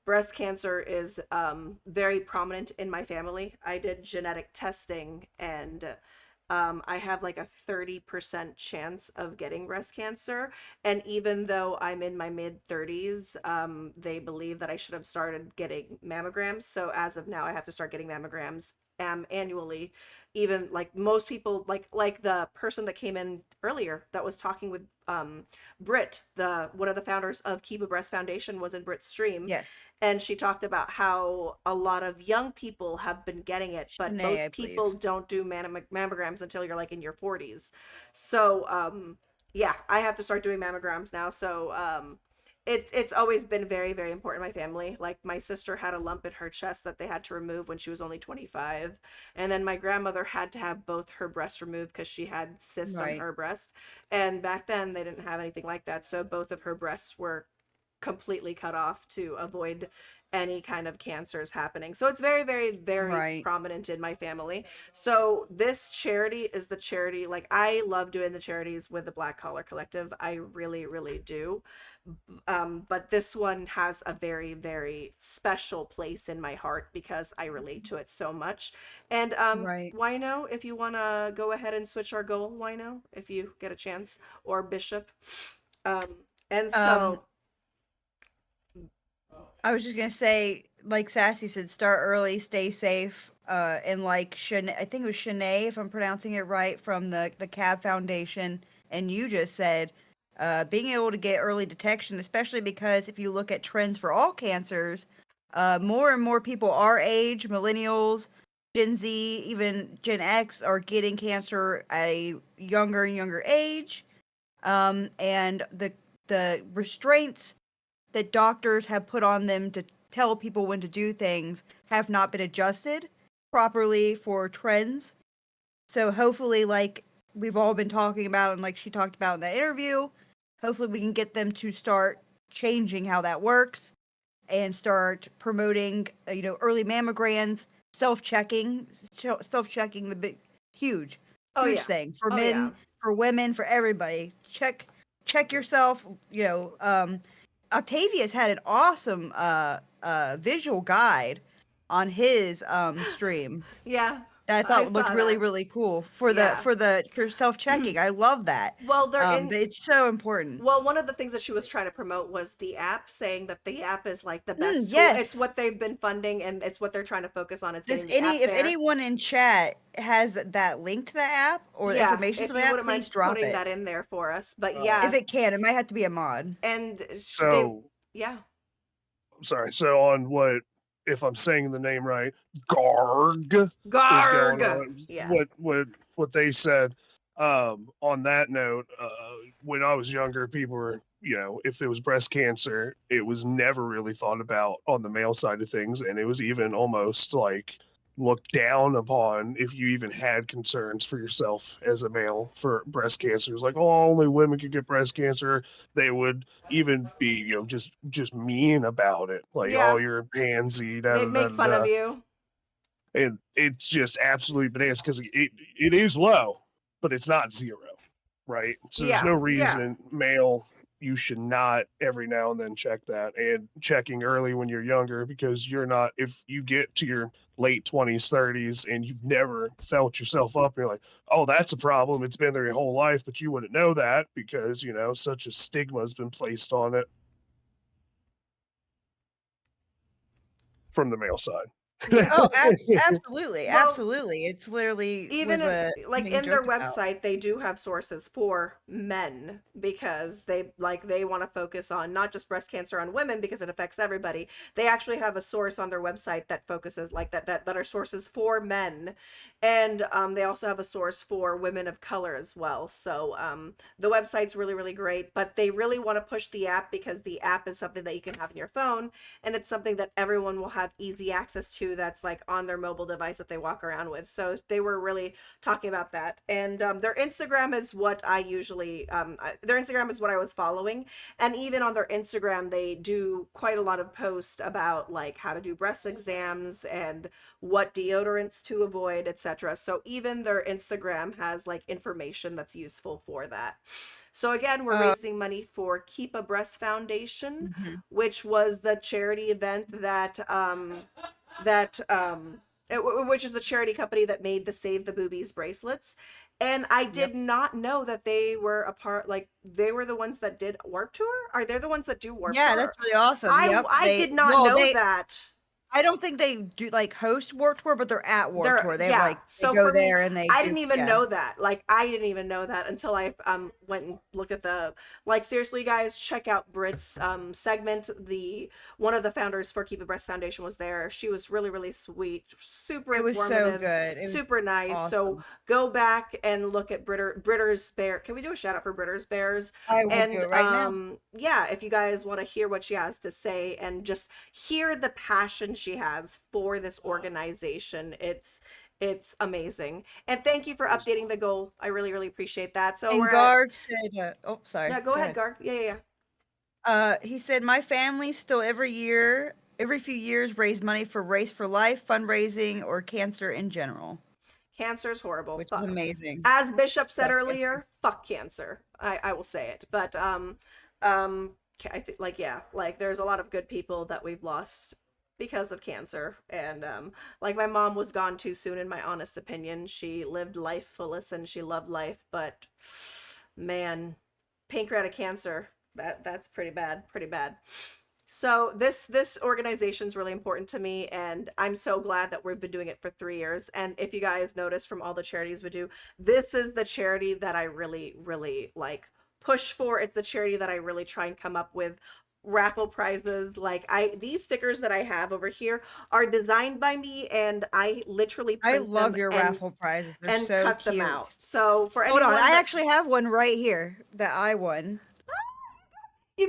breast cancer is very prominent in my family. I did genetic testing, and I have like a 30% chance of getting breast cancer. And even though I'm in my mid 30s, they believe that I should have started getting mammograms. So as of now, I have to start getting mammograms annually. Even like most people, like the person that came in earlier that was talking with Britt, the one of the founders of Kiba Breast Foundation, was in Britt's stream, Yes. and she talked about how a lot of young people have been getting it, but Shanae, I most believe. people don't do mammograms until you're like in your 40s. So yeah, I have to start doing mammograms now. So it's always been very, very important in my family. Like my sister had a lump in her chest that they had to remove when she was only 25, and then my grandmother had to have both her breasts removed because she had cysts on Right. her breast, and back then they didn't have anything like that, so both of her breasts were completely cut off to avoid any kind of cancers happening. So it's very, very, very Right. prominent in my family. So this charity is the charity. Like I love doing the charities with the Black Collar Collective. I really, really do. But this one has a very, very special place in my heart because I relate to it so much. And Right. Wino, if you want to go ahead and switch our goal, Wino, if you get a chance, or Bishop. Um, and Um, so I was just gonna say, like Sassy said, start early, stay safe. And like I think it was Shanae, if I'm pronouncing it right, from the CAB Foundation, and you just said, being able to get early detection, especially because if you look at trends for all cancers, more and more people our age, millennials, Gen Z, even Gen X, are getting cancer at a younger and younger age. And the restraints that doctors have put on them to tell people when to do things have not been adjusted properly for trends. So hopefully, like we've all been talking about, and like she talked about in that interview, hopefully we can get them to start changing how that works and start promoting, early mammograms, self-checking, self-checking, the big, huge, oh huge yeah. thing for Oh yeah. men, for women, for everybody. Check yourself. Octavius had an awesome visual guide on his stream. Yeah. that I I thought looked saw really, that. really cool for Yeah. for self-checking. I love that. Well, they're in. But it's so important. Well, one of the things that she was trying to promote was the app, saying that the app is like the best tool. It's Yes. what they've been funding, and it's what they're trying to focus on. It's Does getting the app if there. anyone in chat has that link to the app or the Yeah, information for if the you app, wouldn't mind please drop putting it. that in there for us. But Uh, If yeah, it can, it might have to be a mod. and they, so yeah, sorry. So on what, if I'm saying the name right, Garg is going Garg. on. Yeah, What they said. On that note, when I was younger, people were, if it was breast cancer, it was never really thought about on the male side of things, and it was even almost like looked down upon if you even had concerns for yourself as a male for breast cancer. It was like, oh, only women could get breast cancer. They would even be, just mean about it, like, oh, yeah. you're a pansy, da They'd da da make fun da. of you. And it's just absolutely bananas because it is low, but it's not zero, right? So there's Yeah, no yeah, reason male you should not every now and then check that, and checking early when you're younger, because you're not, if you get to your late 20s 30s and you've never felt yourself up, you're like, oh, that's a problem, it's been there your whole life, but you wouldn't know that because such a stigma has been placed on it from the male side. yeah. Oh, absolutely, Well, absolutely. It's literally even was in, a like thing in their joked about. website they do have sources for men, because they want to focus on not just breast cancer on women because it affects everybody. They actually have a source on their website that focuses like that are sources for men, and they also have a source for women of color as well. So the website's really really great, but they really want to push the app because the app is something that you can have in your phone, and it's something that everyone will have easy access to, that's like on their mobile device that they walk around with. So they were really talking about that. And their Instagram is what I usually their Instagram is what I was following, and even on their Instagram they do quite a lot of posts about like how to do breast exams and what deodorants to avoid, etc. So even their Instagram has like information that's useful for that. So again, we're Uh, raising money for Keep a Breast Foundation, mhm. which was the charity event that which is the charity company that made the Save the Boobies bracelets. And I Yep. did not know that they were a part, like they were the ones that did Warp Tour. Are they the ones that do Warp Yeah, that's Tour? really awesome. Yep. I did not know They that. I don't think they do like host Warped Tour, but they're at Warped There, Tour. They have yeah. like they So go for me, there and they I do didn't even yeah. know that. Like I didn't even know that until I went and looked at the, like, seriously guys, check out Brit's segment. The one of the founders for Keep a Breast Foundation was there. She was really really sweet, super It was so informative, good. It was super nice. So awesome. go back and look at Britter's Bear. Can we do a shout out for Britter's Bears? I will do And it right now. yeah, if you guys want to hear what she has to say and just hear the passion she has for this organization, it's amazing. And thank you for updating the goal. I really really appreciate that. So And we're at, Garg said, oh, sorry. yeah, go Go ahead, ahead. Gar. Yeah, yeah, yeah. He said, my family still every few years, raise money for Race for Life, fundraising, or cancer in general, Cancer's horrible. which is amazing. As Bishop said Fuck yeah. earlier, fuck cancer. I will say it. But I think, like, yeah, like there's a lot of good people that we've lost because of cancer. And like my mom was gone too soon, in my honest opinion. She lived life fullest and she loved life, but man, pancreatic cancer, that's pretty bad, pretty bad. So this organization is really important to me, and I'm so glad that we've been doing it for 3 years. And if you guys notice from all the charities we do, this is the charity that I really really like push for. It's the charity that I really try and come up with raffle prizes. Like, these stickers that I have over here are designed by me, and I literally I print them love your raffle prizes. They're and so cut them cute. out. So for Hold on, anyone I that, actually have one right here that I won. you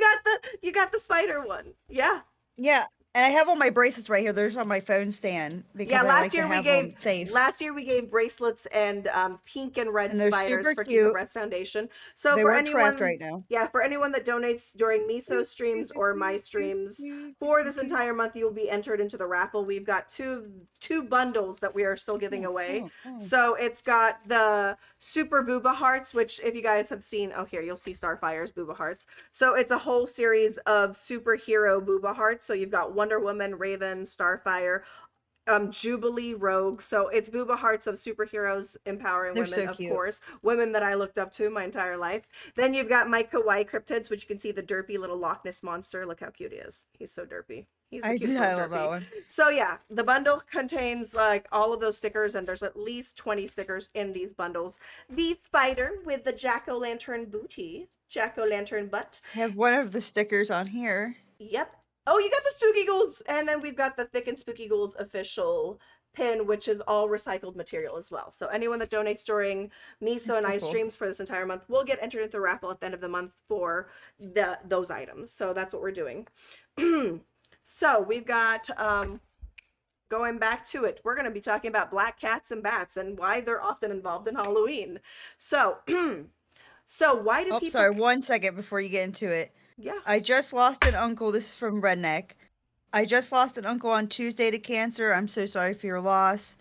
got the spider one. Yeah. Yeah, and I have all my bracelets right here. They're just on my phone stand because Yeah, I like to have them safe. last year we gave bracelets and pink and red And they're spiders super for Keep a cute. Breast Foundation. So They for weren't trapped anyone, right now. yeah, for anyone that donates during Miso streams or my streams for this entire month, you will be entered into the raffle. We've got two bundles that we are still giving away. So it's got the Super Booba Hearts, which if you guys have seen, oh here, you'll see Starfire's Booba Hearts. So it's a whole series of superhero Booba Hearts. So you've got Wonder Woman, Raven, Starfire, Jubilee Rogue. So it's booba hearts of superheroes empowering They're women, so of cute. course, women that I looked up to my entire life. Then you've got my kawaii cryptids, which you can see the derpy little Loch Ness monster. Look how cute he is. He's so derpy. He's the cutest I little love that derpy. one. So yeah, the bundle contains like all of those stickers, and there's at least 20 stickers in these bundles. The spider with the jack-o'-lantern booty, jack-o'-lantern butt. I have one of the stickers on here. Yep. Oh, you got the Spooky Ghouls, and then we've got the Thick and Spooky Ghouls official pin, which is all recycled material as well. So anyone that donates during Miso That's and so I cool. streams for this entire month will get entered into the raffle at the end of the month for those items. So that's what we're doing. So we've got going back to it. We're going to be talking about black cats and bats and why they're often involved in Halloween. So so why do Oh, people sorry. 1 second before you get into it. yeah. I just lost an uncle. This is from Redneck. I just lost an uncle on Tuesday to cancer. I'm so sorry for your loss.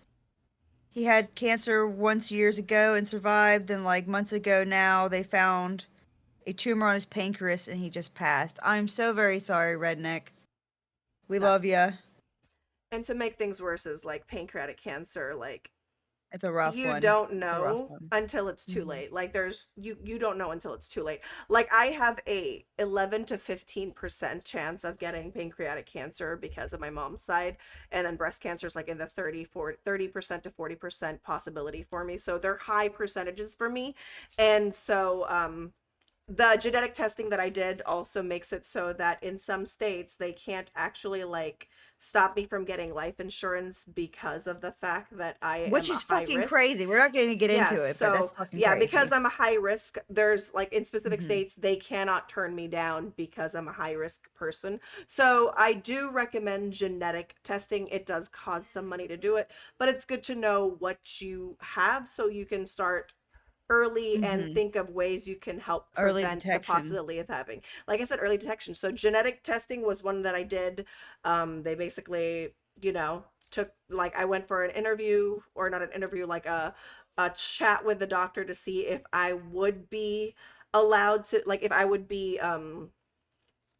He had cancer once years ago and survived. Then, like months ago now, they found a tumor on his pancreas and he just passed. I'm so very sorry, Redneck. We love ya. And to make things worse is like pancreatic cancer, like It's a rough you one. don't It's a rough know one. until it's too Mhm. late. Like there's you don't know until it's too late. Like I have a 11 to 15% chance of getting pancreatic cancer because of my mom's side, and then breast cancer is like in the 30% to 40% possibility for me. So they're high percentages for me. And so the genetic testing that I did also makes it so that in some states they can't actually like stop me from getting life insurance because of the fact that I Which am a is high fucking risk. crazy. We're not going to get Yes, into it, but that's so fucking yeah, because crazy. I'm a high risk, there's like in specific Mhm. states they cannot turn me down because I'm a high risk person. So I do recommend genetic testing. It does cost some money to do it, but it's good to know what you have so you can start early and Mhm. think of ways you can help Early prevent the detection. possibility of having, like I said, early detection. So genetic testing was one that I did. They basically, took, like, I went for an interview, or not an interview, like a chat with the doctor to see if I would be allowed to, like, if I would be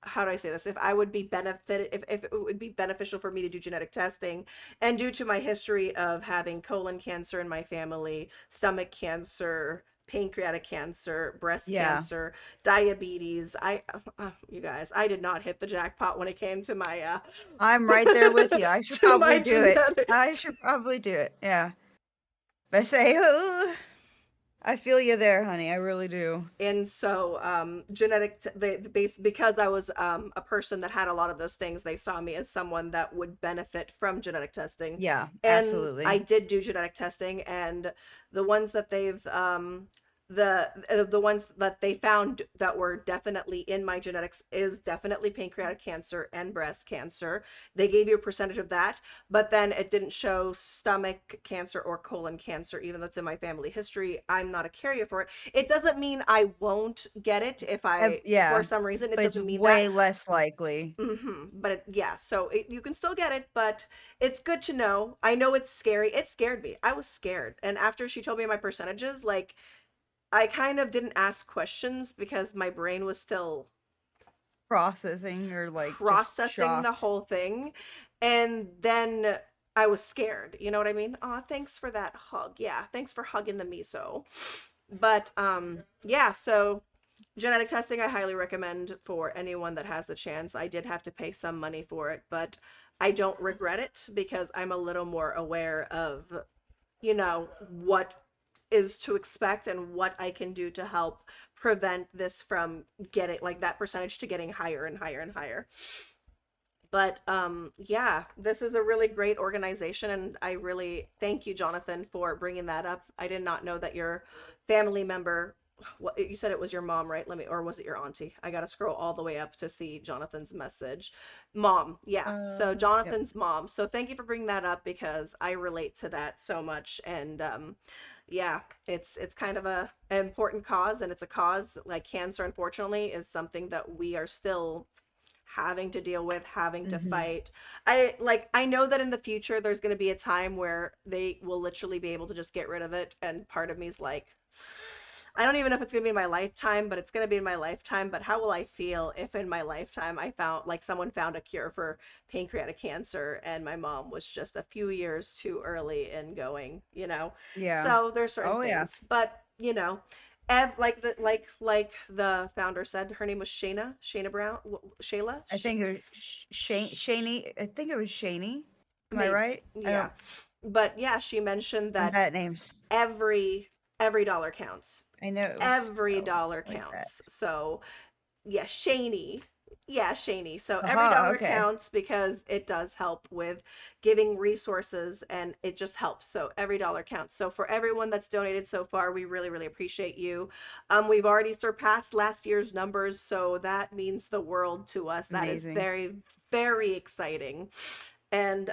how do I say this? If I would be if it would be beneficial for me to do genetic testing. And due to my history of having colon cancer in my family, stomach cancer, pancreatic cancer, breast Yeah. cancer, diabetes, you guys, I did not hit the jackpot when it came to my I'm right there with you. I should to my probably do it. I genetics. should probably do it. Yeah. But I say, "Ooh, I feel you there, honey. I really do." And so because I was a person that had a lot of those things, they saw me as someone that would benefit from genetic testing. Yeah, And I absolutely. did do genetic testing, and the ones that they've the ones that they found that were definitely in my genetics is definitely pancreatic cancer and breast cancer. They gave you a percentage of that, but then it didn't show stomach cancer or colon cancer, even though it's in my family history. I'm not a carrier for it. It doesn't mean I won't get it if for Yeah, some reason. It but it's doesn't mean that. way less likely. But yeah, so you can still get it, but it's good to know. I know it's scary. It scared me. I was scared. And after she told me my percentages, like, I kind of didn't ask questions because my brain was still Processing or like just processing the shocked. whole thing. And then I was scared. You know what I mean? Oh, thanks for that hug. Yeah, thanks for hugging the miso. But yeah, so genetic testing I highly recommend for anyone that has the chance. I did have to pay some money for it, but I don't regret it because I'm a little more aware of, what is to expect and what I can do to help prevent this from getting, like, that percentage to getting higher and higher and higher. But yeah, this is a really great organization, and I really thank you, Jonathan, for bringing that up. I did not know that your family member, what you said, it was your mom, right? Or was it your auntie? I got to scroll all the way up to see Jonathan's message. Mom, yeah. So Yep. Jonathan's mom. So thank you for bringing that up because I relate to that so much. And yeah, it's kind of an important cause, and it's a cause like cancer, unfortunately, is something that we are still having to deal with, having to Mhm. fight. I know that in the future there's going to be a time where they will literally be able to just get rid of it, and part of me is like, I don't even know if it's gonna be in my lifetime, but it's gonna be in my lifetime. But how will I feel if in my lifetime I found like someone found a cure for pancreatic cancer and my mom was just a few years too early in going, you know? Yeah. So there's certain Oh yeah. things, but you know, like the founder said, her name was Shayna Brown, Shayla. I think it was Shaney. I think it was Shaney. Am I Maybe, right? I yeah, don't. but yeah, she mentioned I'm that bad at names. every every dollar counts. I know it was Every spelled dollar like that. counts. So yeah, Shaney. Yeah, Shaney. So every Aha. dollar Okay. counts because it does help with giving resources and it just helps. So every dollar counts. So for everyone that's donated so far, we really, really appreciate you. We've already surpassed last year's numbers, so that means the world to us. That is Amazing. very, very exciting. And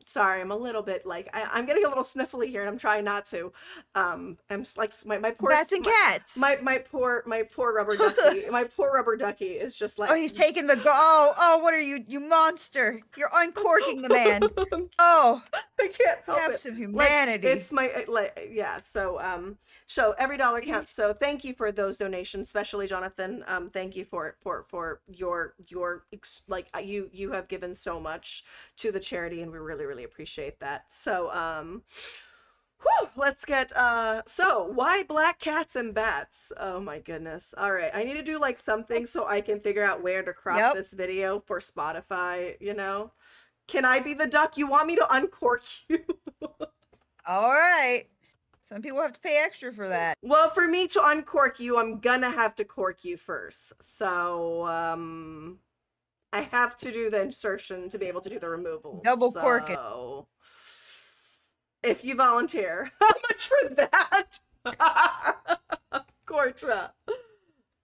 sorry, I'm a little bit like I'm getting a little sniffly here and I'm trying not to. Like my poor Bats and cats. my poor rubber ducky. My poor rubber ducky is just Oh, like he's taking the go. Oh, what are you, you monster? You're uncorking the man. Oh, I can't help have it. some Like humanity. it's my like yeah. So every dollar counts. So thank you for those donations, especially Jonathan. Thank you for your like you have given so much to the charity, and we really really appreciate that. So whew, let's get so why black cats and bats? Oh my goodness. All right. I need to do like something so I can figure out where to crop Yep. this video for Spotify, you know? Can I be the duck? You want me to uncork you? All right. Some people have to pay extra for that. Well, for me to uncork you, I'm gonna have to cork you first. So, I have to do the insertion to be able to do the removal. Double cork it. So, if you volunteer, how much for that? Cortra.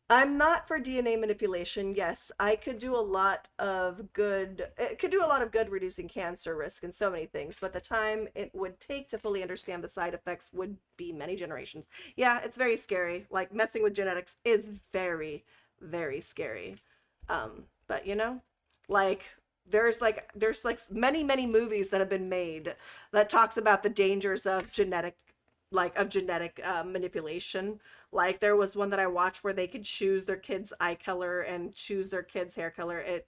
I'm not for DNA manipulation. Yes, I could do a lot of good. It could do a lot of good reducing cancer risk and so many things, but the time it would take to fully understand the side effects would be many generations. Yeah, it's very scary. Like messing with genetics is very, very scary. But you know, like there's like many movies that have been made that talks about the dangers of genetic manipulation. Like there was one that I watched where they could choose their kids' eye color and choose their kids' hair color. It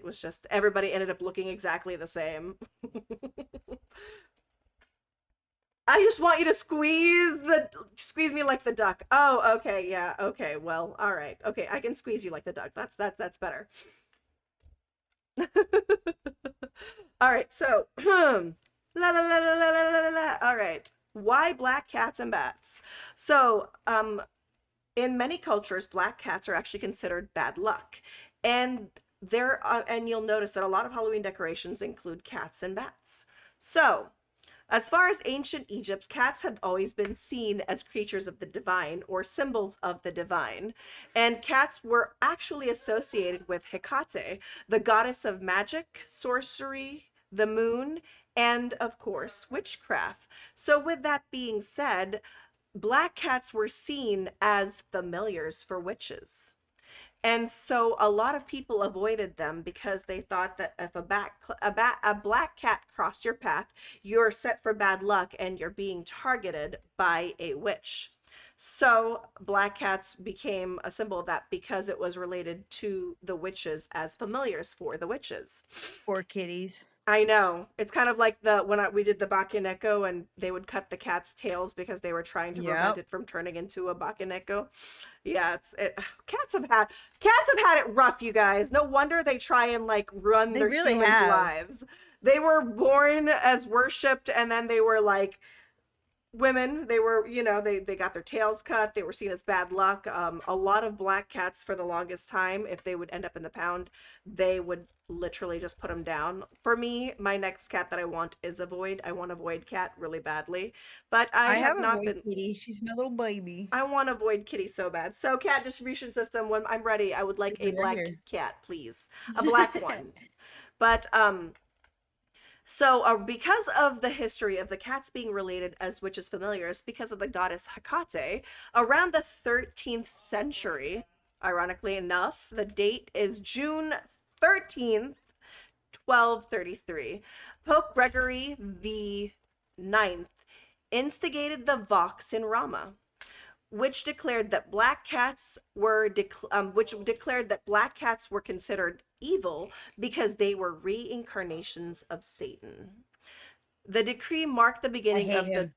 was just everybody ended up looking exactly the same. I just want you to squeeze me like the duck. Oh, okay, yeah, okay, well, all right, okay, I can squeeze you like the duck. That's better. All right, so la la la la la la la la. All right, why black cats and bats? So, in many cultures, black cats are actually considered bad luck, and and you'll notice that a lot of Halloween decorations include cats and bats. So, as far as ancient Egypt, cats have always been seen as creatures of the divine or symbols of the divine. And cats were actually associated with Hecate, the goddess of magic, sorcery, the moon, and of course, witchcraft. So, with that being said, black cats were seen as familiars for witches. And so a lot of people avoided them because they thought that if a black cat crossed your path, you're set for bad luck and you're being targeted by a witch. So black cats became a symbol of that because it was related to the witches as familiars for the witches. Poor kitties. I know. It's kind of like we did the Bakaneko and they would cut the cat's tails because they were trying to prevent Yep. it from turning into a Bakaneko. Yeah, cats have had it rough, you guys. No wonder they try and like run They their really humans' have. lives. They were born as worshipped and then they were like women. They were, they got their tails cut. They were seen as bad luck. A lot of black cats for the longest time, if they would end up in the pound, they would literally just put them down. For me, my next cat that I want is a void. I want a void cat really badly, but I have have a not void been. kitty. She's my little baby. I want a void kitty so bad. So cat distribution system, when I'm ready, I would like a Right black here. cat, please. A black one. But so, because of the history of the cats being related as witches familiars, because of the goddess Hecate, around the 13th century, ironically enough, the date is June 13th, 1233. Pope Gregory the Ninth instigated the Vox in Rama, which declared that black cats were considered evil because they were reincarnations of Satan. The decree marked the I beginning hate of him.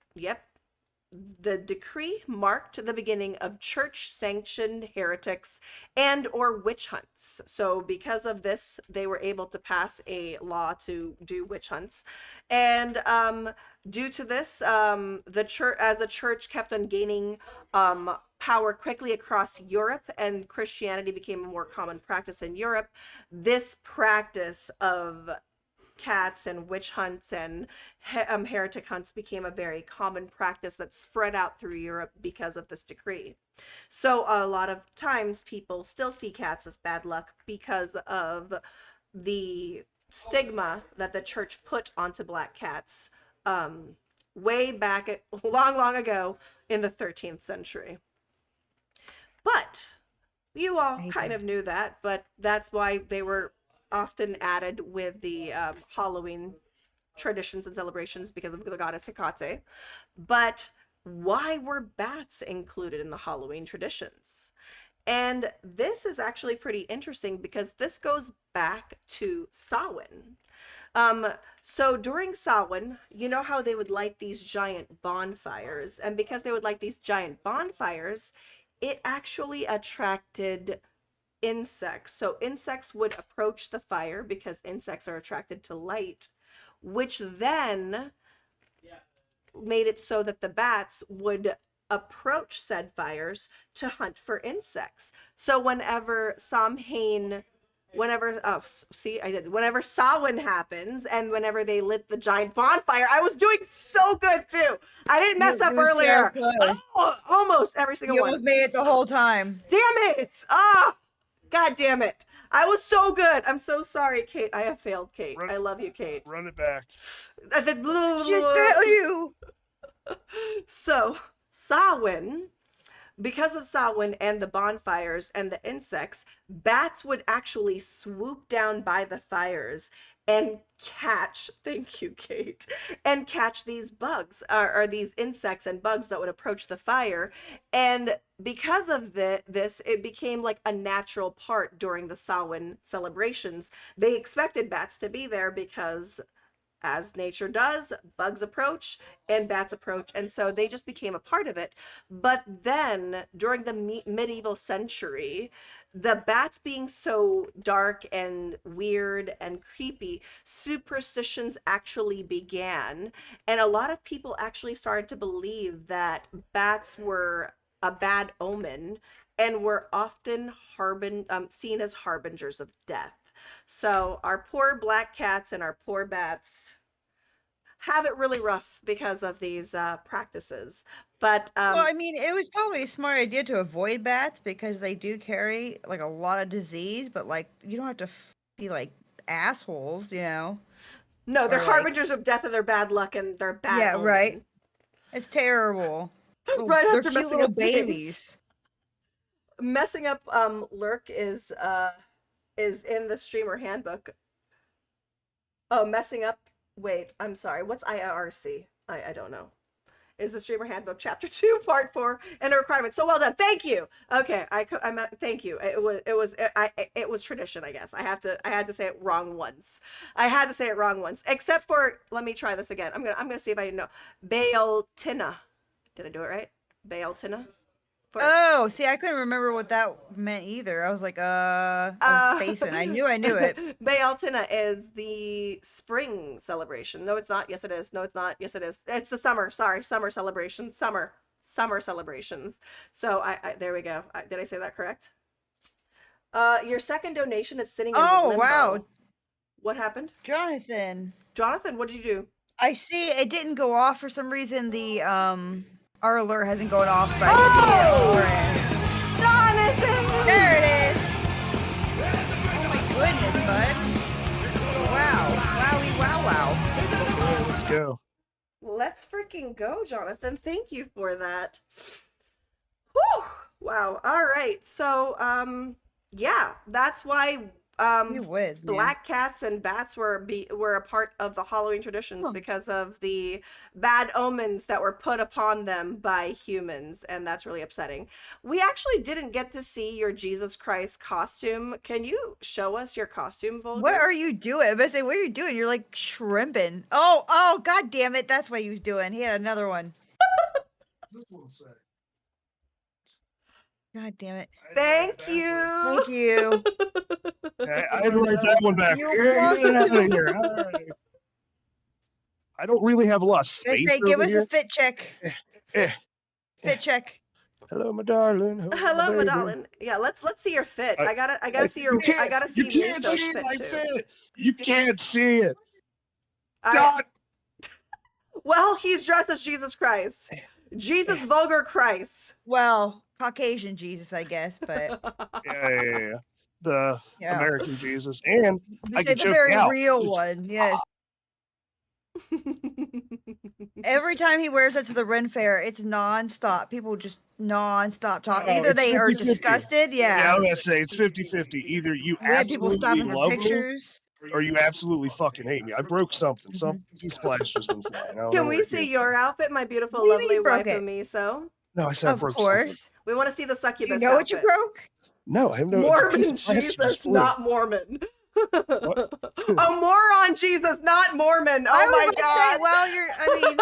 the decree marked the beginning of church-sanctioned heretics and or witch hunts. So because of this, they were able to pass a law to do witch hunts. And due to this, the church kept on gaining power quickly across Europe, and Christianity became a more common practice in Europe. This practice of cats and witch hunts and heretic hunts became a very common practice that spread out through Europe because of this decree. So a lot of times people still see cats as bad luck because of the stigma that the church put onto black cats way back long ago in the 13th century. But you I all hate kind them. of knew that, but that's why they were often added with the Halloween traditions and celebrations because of the goddess Hecate. But why were bats included in the Halloween traditions? And this is actually pretty interesting because this goes back to Samhain. Um, so during Samhain, you know how they would light these giant bonfires, and because they would light these giant bonfires, it actually attracted insects. So insects would approach the fire because insects are attracted to light, which then made it so that the bats would approach said fires to hunt for insects. So whenever Samhain, whenever Samhain happens and whenever they lit the giant bonfire, I was doing so good too. I didn't mess up You were so earlier. close. Oh, almost every single You one. almost made it the whole time. Damn it! Ah, God damn it! I was so good. I'm so sorry, Kate. I have failed, Kate. I love you, Kate. Run it back. I said, Just failed you. So, Samhain, because of Samhain and the bonfires and the insects, bats would actually swoop down by the fires and catch, thank you, Kate, and catch these bugs or these insects and bugs that would approach the fire. And because of this, it became like a natural part during the Samhain celebrations. They expected bats to be there because as nature does, bugs approach and bats approach, and so they just became a part of it. But then during the medieval century, the bats being so dark and weird and creepy, superstitions actually began, and a lot of people actually started to believe that bats were a bad omen and were often seen as harbingers of death. So our poor black cats and our poor bats have it really rough because of these practices. But Well, I mean, it was probably a smart idea to avoid bats because they do carry like a lot of disease, but like you don't have to be like assholes, you know? no, they're Or like, harbingers of death and their bad luck and their bad yeah, right. omen. It's terrible. Right They're after cute messing little up things. babies. Messing up Lurk is in the streamer handbook. Oh, messing up. Wait, I'm sorry. What's IRC? I don't know. Is the streamer handbook chapter 2 part 4 and a requirement. So well done. Thank you. Okay, thank you. It was tradition, I guess. I had to say it wrong once. I had to say it wrong once. Except for, let me try this again. I'm going to see if I know. Baeltina. Did I do it right? Baeltina? Oh, see, I couldn't remember what that meant either. I was like, I was spacing. I knew it. Baeltina is the spring celebration. No, it's not. Yes, it is. No, it's not. Yes, it is. It's the summer. Sorry, summer celebration. Summer celebrations. So there we go. Did I say that correct? Your second donation is sitting in limbo. Wow. What happened? Jonathan, what did you do? I see it didn't go off for some reason. The our alert hasn't gone off, but Jonathan! there it is. Oh my goodness, bud. Wow. Wowie wow. Let's go. Let's freaking go, Jonathan. Thank you for that. Whew. Wow. All right. So, yeah, that's why You whiz, man. black cats and bats were a part of the Halloween traditions because of the bad omens that were put upon them by humans, and that's really upsetting. We actually didn't get to see your Jesus Christ costume. Can you show us your costume, Volga? What are you doing? I was gonna say, what are you doing? You're like shrimping. Oh, god damn it. That's what he was doing. He had another one. This one's sick. God damn it. Thank you. Thank you. I had to write that one back. You're Get it out of here. All right. I don't really have a lot of They space say, give over us here. a fit check. eh. Fit check. Hello, my darling. Hello, baby. Madalyn. Yeah, let's see your fit. I gotta see your. You can't- I gotta You see can't Miso's see fit my too. fit. You can't see it. I- God. well, he's dressed as Jesus Christ. Jesus vulgar Christ. Well, Caucasian Jesus, I guess, but Yeah. The Yeah. American Jesus. And we I say can the choke very you out. real one. Yes. Every time he wears that to the Ren Fair, it's nonstop. People just nonstop talk. Oh, Either it's they are 50-50. disgusted, Yeah, yeah. I'm gonna say it's 50-50. Either you We had people absolutely stopping for love me, pictures. or you absolutely fucking hate me. I broke something. Some splash just been flying. I don't know Can where we it see came your from. outfit, my beautiful, What do you mean lovely you broke wife it? Miso? No, I said I Of broke something. course. We want to see the Do succubus you know what you outfit. broke? No, I have no. the Mormon piece of plastic just Jesus, flew. not Mormon. Oh, moron Jesus, not Mormon. I Oh was my about to god. say,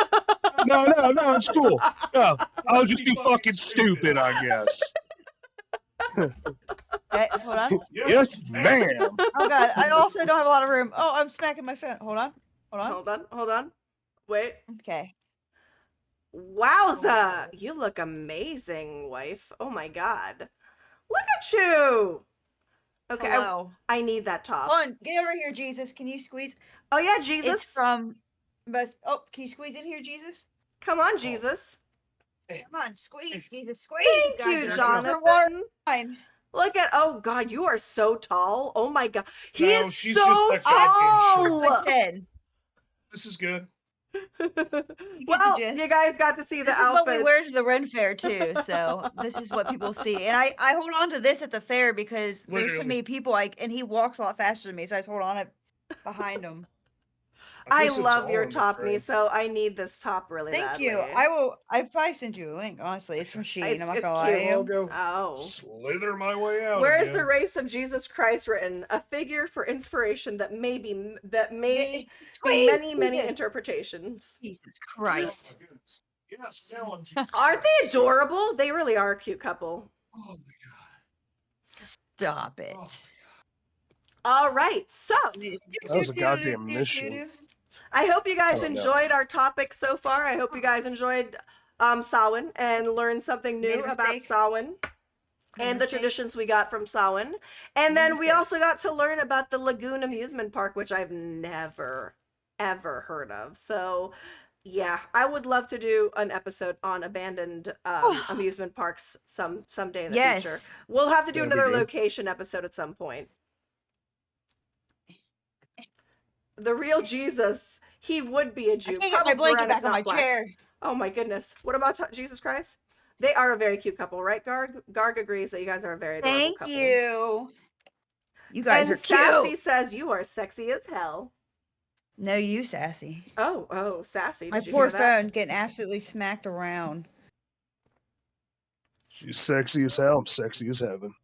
well, No, it's cool. No, I'll just be fucking stupid, I guess. Okay, hold on. Yes, ma'am. Oh god, I also don't have a lot of room. Oh, I'm smacking my phone. Hold on. Hold on. Wait. Okay. Wowza! You look amazing, wife. Oh my god. Look at you! Okay, Hello. I need that top. Hold on, get over here, Jesus. Can you squeeze? Oh yeah, Jesus. It's from. But can you squeeze in here, Jesus? Come on, Jesus. Come on, squeeze, Jesus, squeeze. Thank God, you, you're water Jonathan. line. Look at, oh god, you are so tall. Oh my god. He No, is she's so just that goddamn tall. Like 10. This is good. You get the Well, gist. you guys got to see the This is what we outfit. wear to the Ren Fair too, so this is what people see. And I hold on to this at the fair because there's so Literally. many people. And he walks a lot faster than me, so I just hold on it behind him. I feel so love tall your in this top, frame. Miso. I need this top really Thank badly. you. I probably send you a link. Honestly, it's from Shein. I'm not It's gonna lie to cute. I'll you. go Oh. slither my way out. Where is again. the race of Jesus Christ written? A figure for inspiration that may be be Squeeze, many Jesus. interpretations. Jesus Christ. Oh my goodness. Yes, now I'm Jesus Aren't they Christ. adorable? They really are a cute couple. Oh my Stop it. Oh. All right, so That was a goddamn mission. I hope you guys Oh, no. enjoyed our topic so far. I hope you guys enjoyed Samhain and learned something new Made a about mistake. Samhain and the mistake. traditions we got from Samhain. And Made a then we mistake. also got to learn about the Lagoon Amusement Park, which I've never, ever heard of. So, yeah, I would love to do an episode on abandoned amusement parks someday in the future. Yes. We'll have to do That'd be another good. location episode at some point. The real Jesus, he would be a I Jew. can't get my blanket Brandon, back on not my black. chair. Oh my goodness. What about Jesus Christ? They are a very cute couple, right, Garg? Garg agrees that you guys are a very adorable Thank couple. you. You guys And are cute. Sassy says you are sexy as hell. No, you sassy. Oh, Sassy. My Did you poor hear that? phone getting absolutely smacked around. She's sexy as hell. I'm sexy as heaven.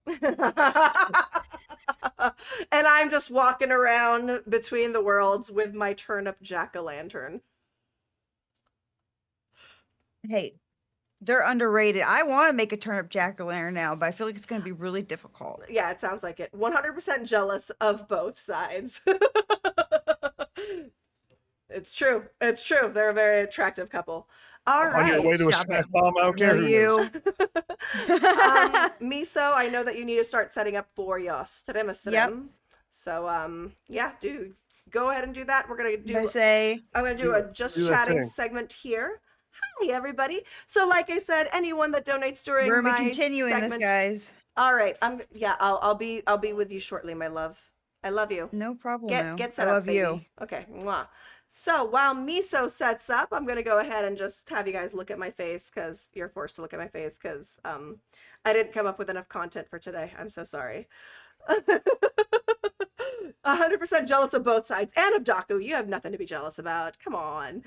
And I'm just walking around between the worlds with my turnip jack-o'-lantern. Hey, they're underrated. I want to make a turnip jack-o'-lantern now, but I feel like it's going to be really difficult. Yeah, it sounds like it. 100% jealous of both sides. It's true. It's true. They're a very attractive couple. All On your right. way to a Stop snack it. bomb, I don't care No, who you. knows. Miso, I know that you need to start setting up for your stream. Yep. So, yeah, dude, go ahead and do that. We're gonna do. I say, I'm gonna do a just do that chatting thing. segment here. Hi, everybody. So, like I said, anyone that donates during we're going my to be continuing segment. this, guys. All right. I'll be with you shortly, my love. I love you. No problem, Get I set up, love baby. you. Okay. Mwah. So while Miso sets up, I'm gonna go ahead and just have you guys look at my face because you're forced to look at my face because I didn't come up with enough content for today. I'm so sorry. 100% jealous of both sides and of Daku. You have nothing to be jealous about. Come on.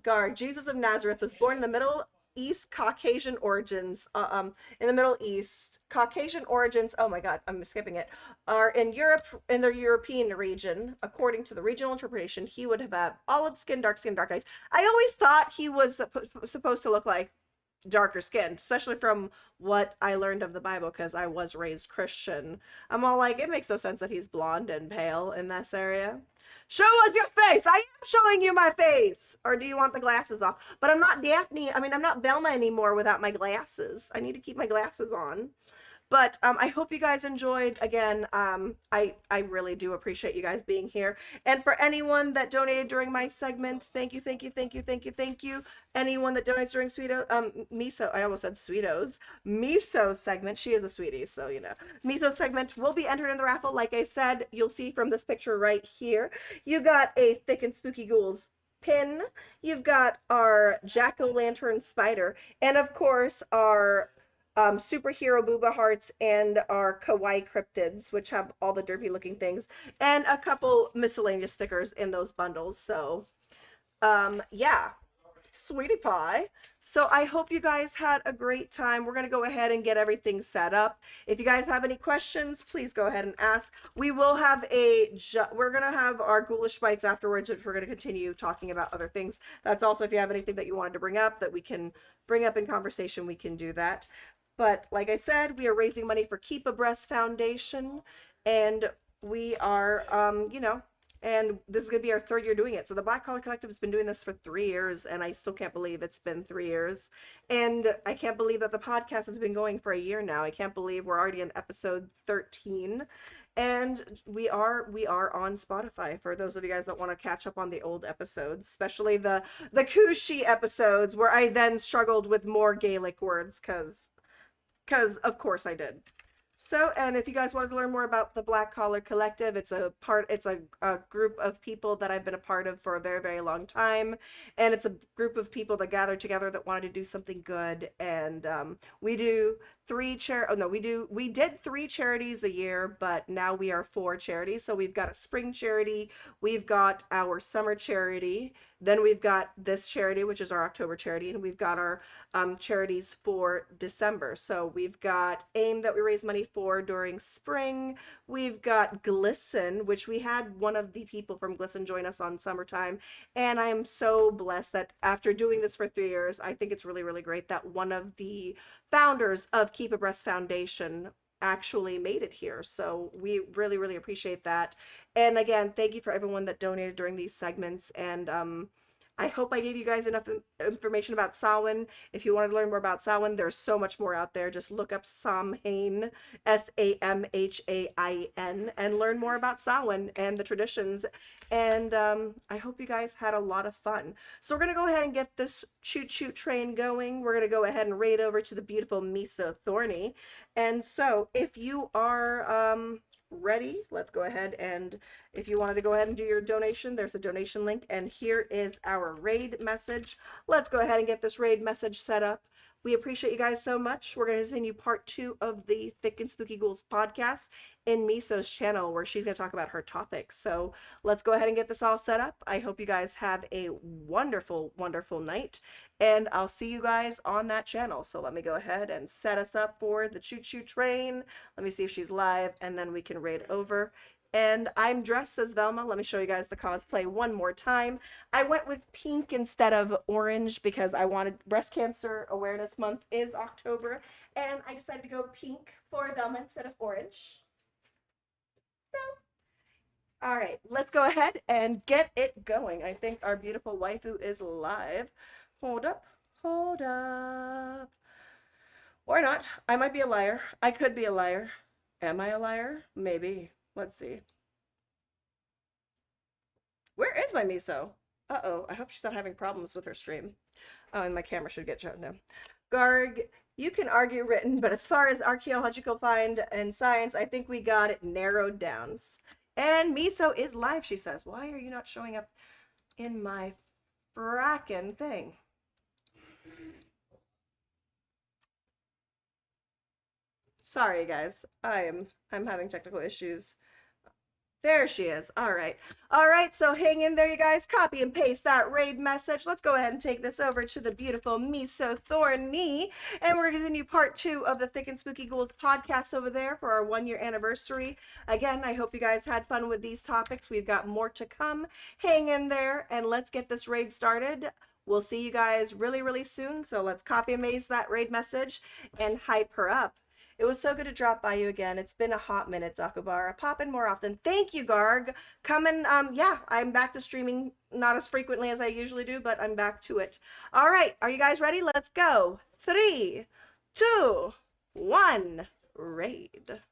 Gar, Jesus of Nazareth was born in the Middle East, Caucasian origins. In the Middle East, Caucasian origins. Oh my God, I'm skipping it. Are in Europe, in the European region. According to the regional interpretation, he would have had olive skin, dark eyes. I always thought he was supposed to look like darker skin, especially from what I learned of the Bible because I was raised Christian. I'm all like, it makes no sense that he's blonde and pale in this area. Show us your face. I am showing you my face. Or do you want the glasses off? But I'm not Daphne. I mean, I'm not Velma anymore without my glasses. I need to keep my glasses on. But I hope you guys enjoyed. Again, I really do appreciate you guys being here. And for anyone that donated during my segment, thank you, thank you, thank you, thank you, thank you. Anyone that donates during Miso, I almost said Sweetos, Miso segment. She is a sweetie, so you know. Miso segment will be entered in the raffle. Like I said, you'll see from this picture right here. You got a Thick and Spooky Ghouls pin. You've got our jack-o'-lantern spider, and of course our superhero booba hearts and our kawaii cryptids, which have all the derpy looking things, and a couple miscellaneous stickers in those bundles. So yeah, sweetie pie. So I hope you guys had a great time. We're going to go ahead and get everything set up. If you guys have any questions, please go ahead and ask. We will have we're going to have our ghoulish bites afterwards, which we're going to continue talking about other things. That's also, if you have anything that you wanted to bring up that we can bring up in conversation, we can do that. But like I said, we are raising money for Keep Abreast Foundation, and we are, and this is going to be our 3rd year doing it. So the Black Collar Collective has been doing this for 3 years, and I still can't believe it's been 3 years. And I can't believe that the podcast has been going for a year now. I can't believe we're already on episode 13. And we are on Spotify for those of you guys that want to catch up on the old episodes, especially the Kushi episodes where I then struggled with more Gaelic words because of course I did. So, and if you guys wanted to learn more about the Black Collar Collective, it's a group of people that I've been a part of for a very, very long time. And it's a group of people that gathered together that wanted to do something good. And we do we did 3 charities a year, but now we are 4 charities. So we've got a spring charity, we've got our summer charity, then we've got this charity, which is our October charity, and we've got our charities for December. So we've got AIM that we raise money for during spring. We've got Glisten, which we had one of the people from Glisten join us on summertime. And I'm so blessed that after doing this for 3 years, I think it's really, really great that one of the founders of Keep Abreast Foundation actually made it here. So we really, really appreciate that. And again, thank you for everyone that donated during these segments. And I hope I gave you guys enough information about Samhain. If you want to learn more about Samhain, there's so much more out there. Just look up Samhain, Samhain, and learn more about Samhain and the traditions. And I hope you guys had a lot of fun. So we're going to go ahead and get this choo-choo train going. We're going to go ahead and raid over to the beautiful Miso Thorny. And so if you are ready, let's go ahead, and if you wanted to go ahead and do your donation, there's a donation link, and here is our raid message. Let's go ahead and get this raid message set up. We appreciate you guys so much. We're going to continue part 2 of the Thick and Spooky Ghouls podcast in Miso's channel, where she's going to talk about her topics. So let's go ahead and get this all set up. I hope you guys have a wonderful, wonderful night, and I'll see you guys on that channel. So let me go ahead and set us up for the choo-choo train. Let me see if she's live, and then we can raid over. And I'm dressed as Velma. Let me show you guys the cosplay one more time. I went with pink instead of orange because I wanted, Breast Cancer Awareness Month is October, and I decided to go pink for Velma instead of orange. So, all right, let's go ahead and get it going. I think our beautiful waifu is live. Hold up, hold up. Or not. I might be a liar. I could be a liar. Am I a liar? Maybe. Let's see. Where is my Miso? Uh-oh, I hope she's not having problems with her stream. Oh, and my camera should get shut down. Garg, you can argue written, but as far as archaeological find and science, I think we got it narrowed down. And Miso is live, she says. Why are you not showing up in my frackin' thing? Sorry, guys. I'm having technical issues. There she is. All right. All right. So hang in there, you guys. Copy and paste that raid message. Let's go ahead and take this over to the beautiful Miso Thorny. And we're going to continue part 2 of the Thick and Spooky Ghouls podcast over there for our 1-year anniversary. Again, I hope you guys had fun with these topics. We've got more to come. Hang in there and let's get this raid started. We'll see you guys really, really soon. So let's copy and paste that raid message and hype her up. It was so good to drop by you again. It's been a hot minute, Dakobara. Pop in more often. Thank you, Garg. Coming, yeah, I'm back to streaming, not as frequently as I usually do, but I'm back to it. All right, are you guys ready? Let's go. 3, 2, 1, raid.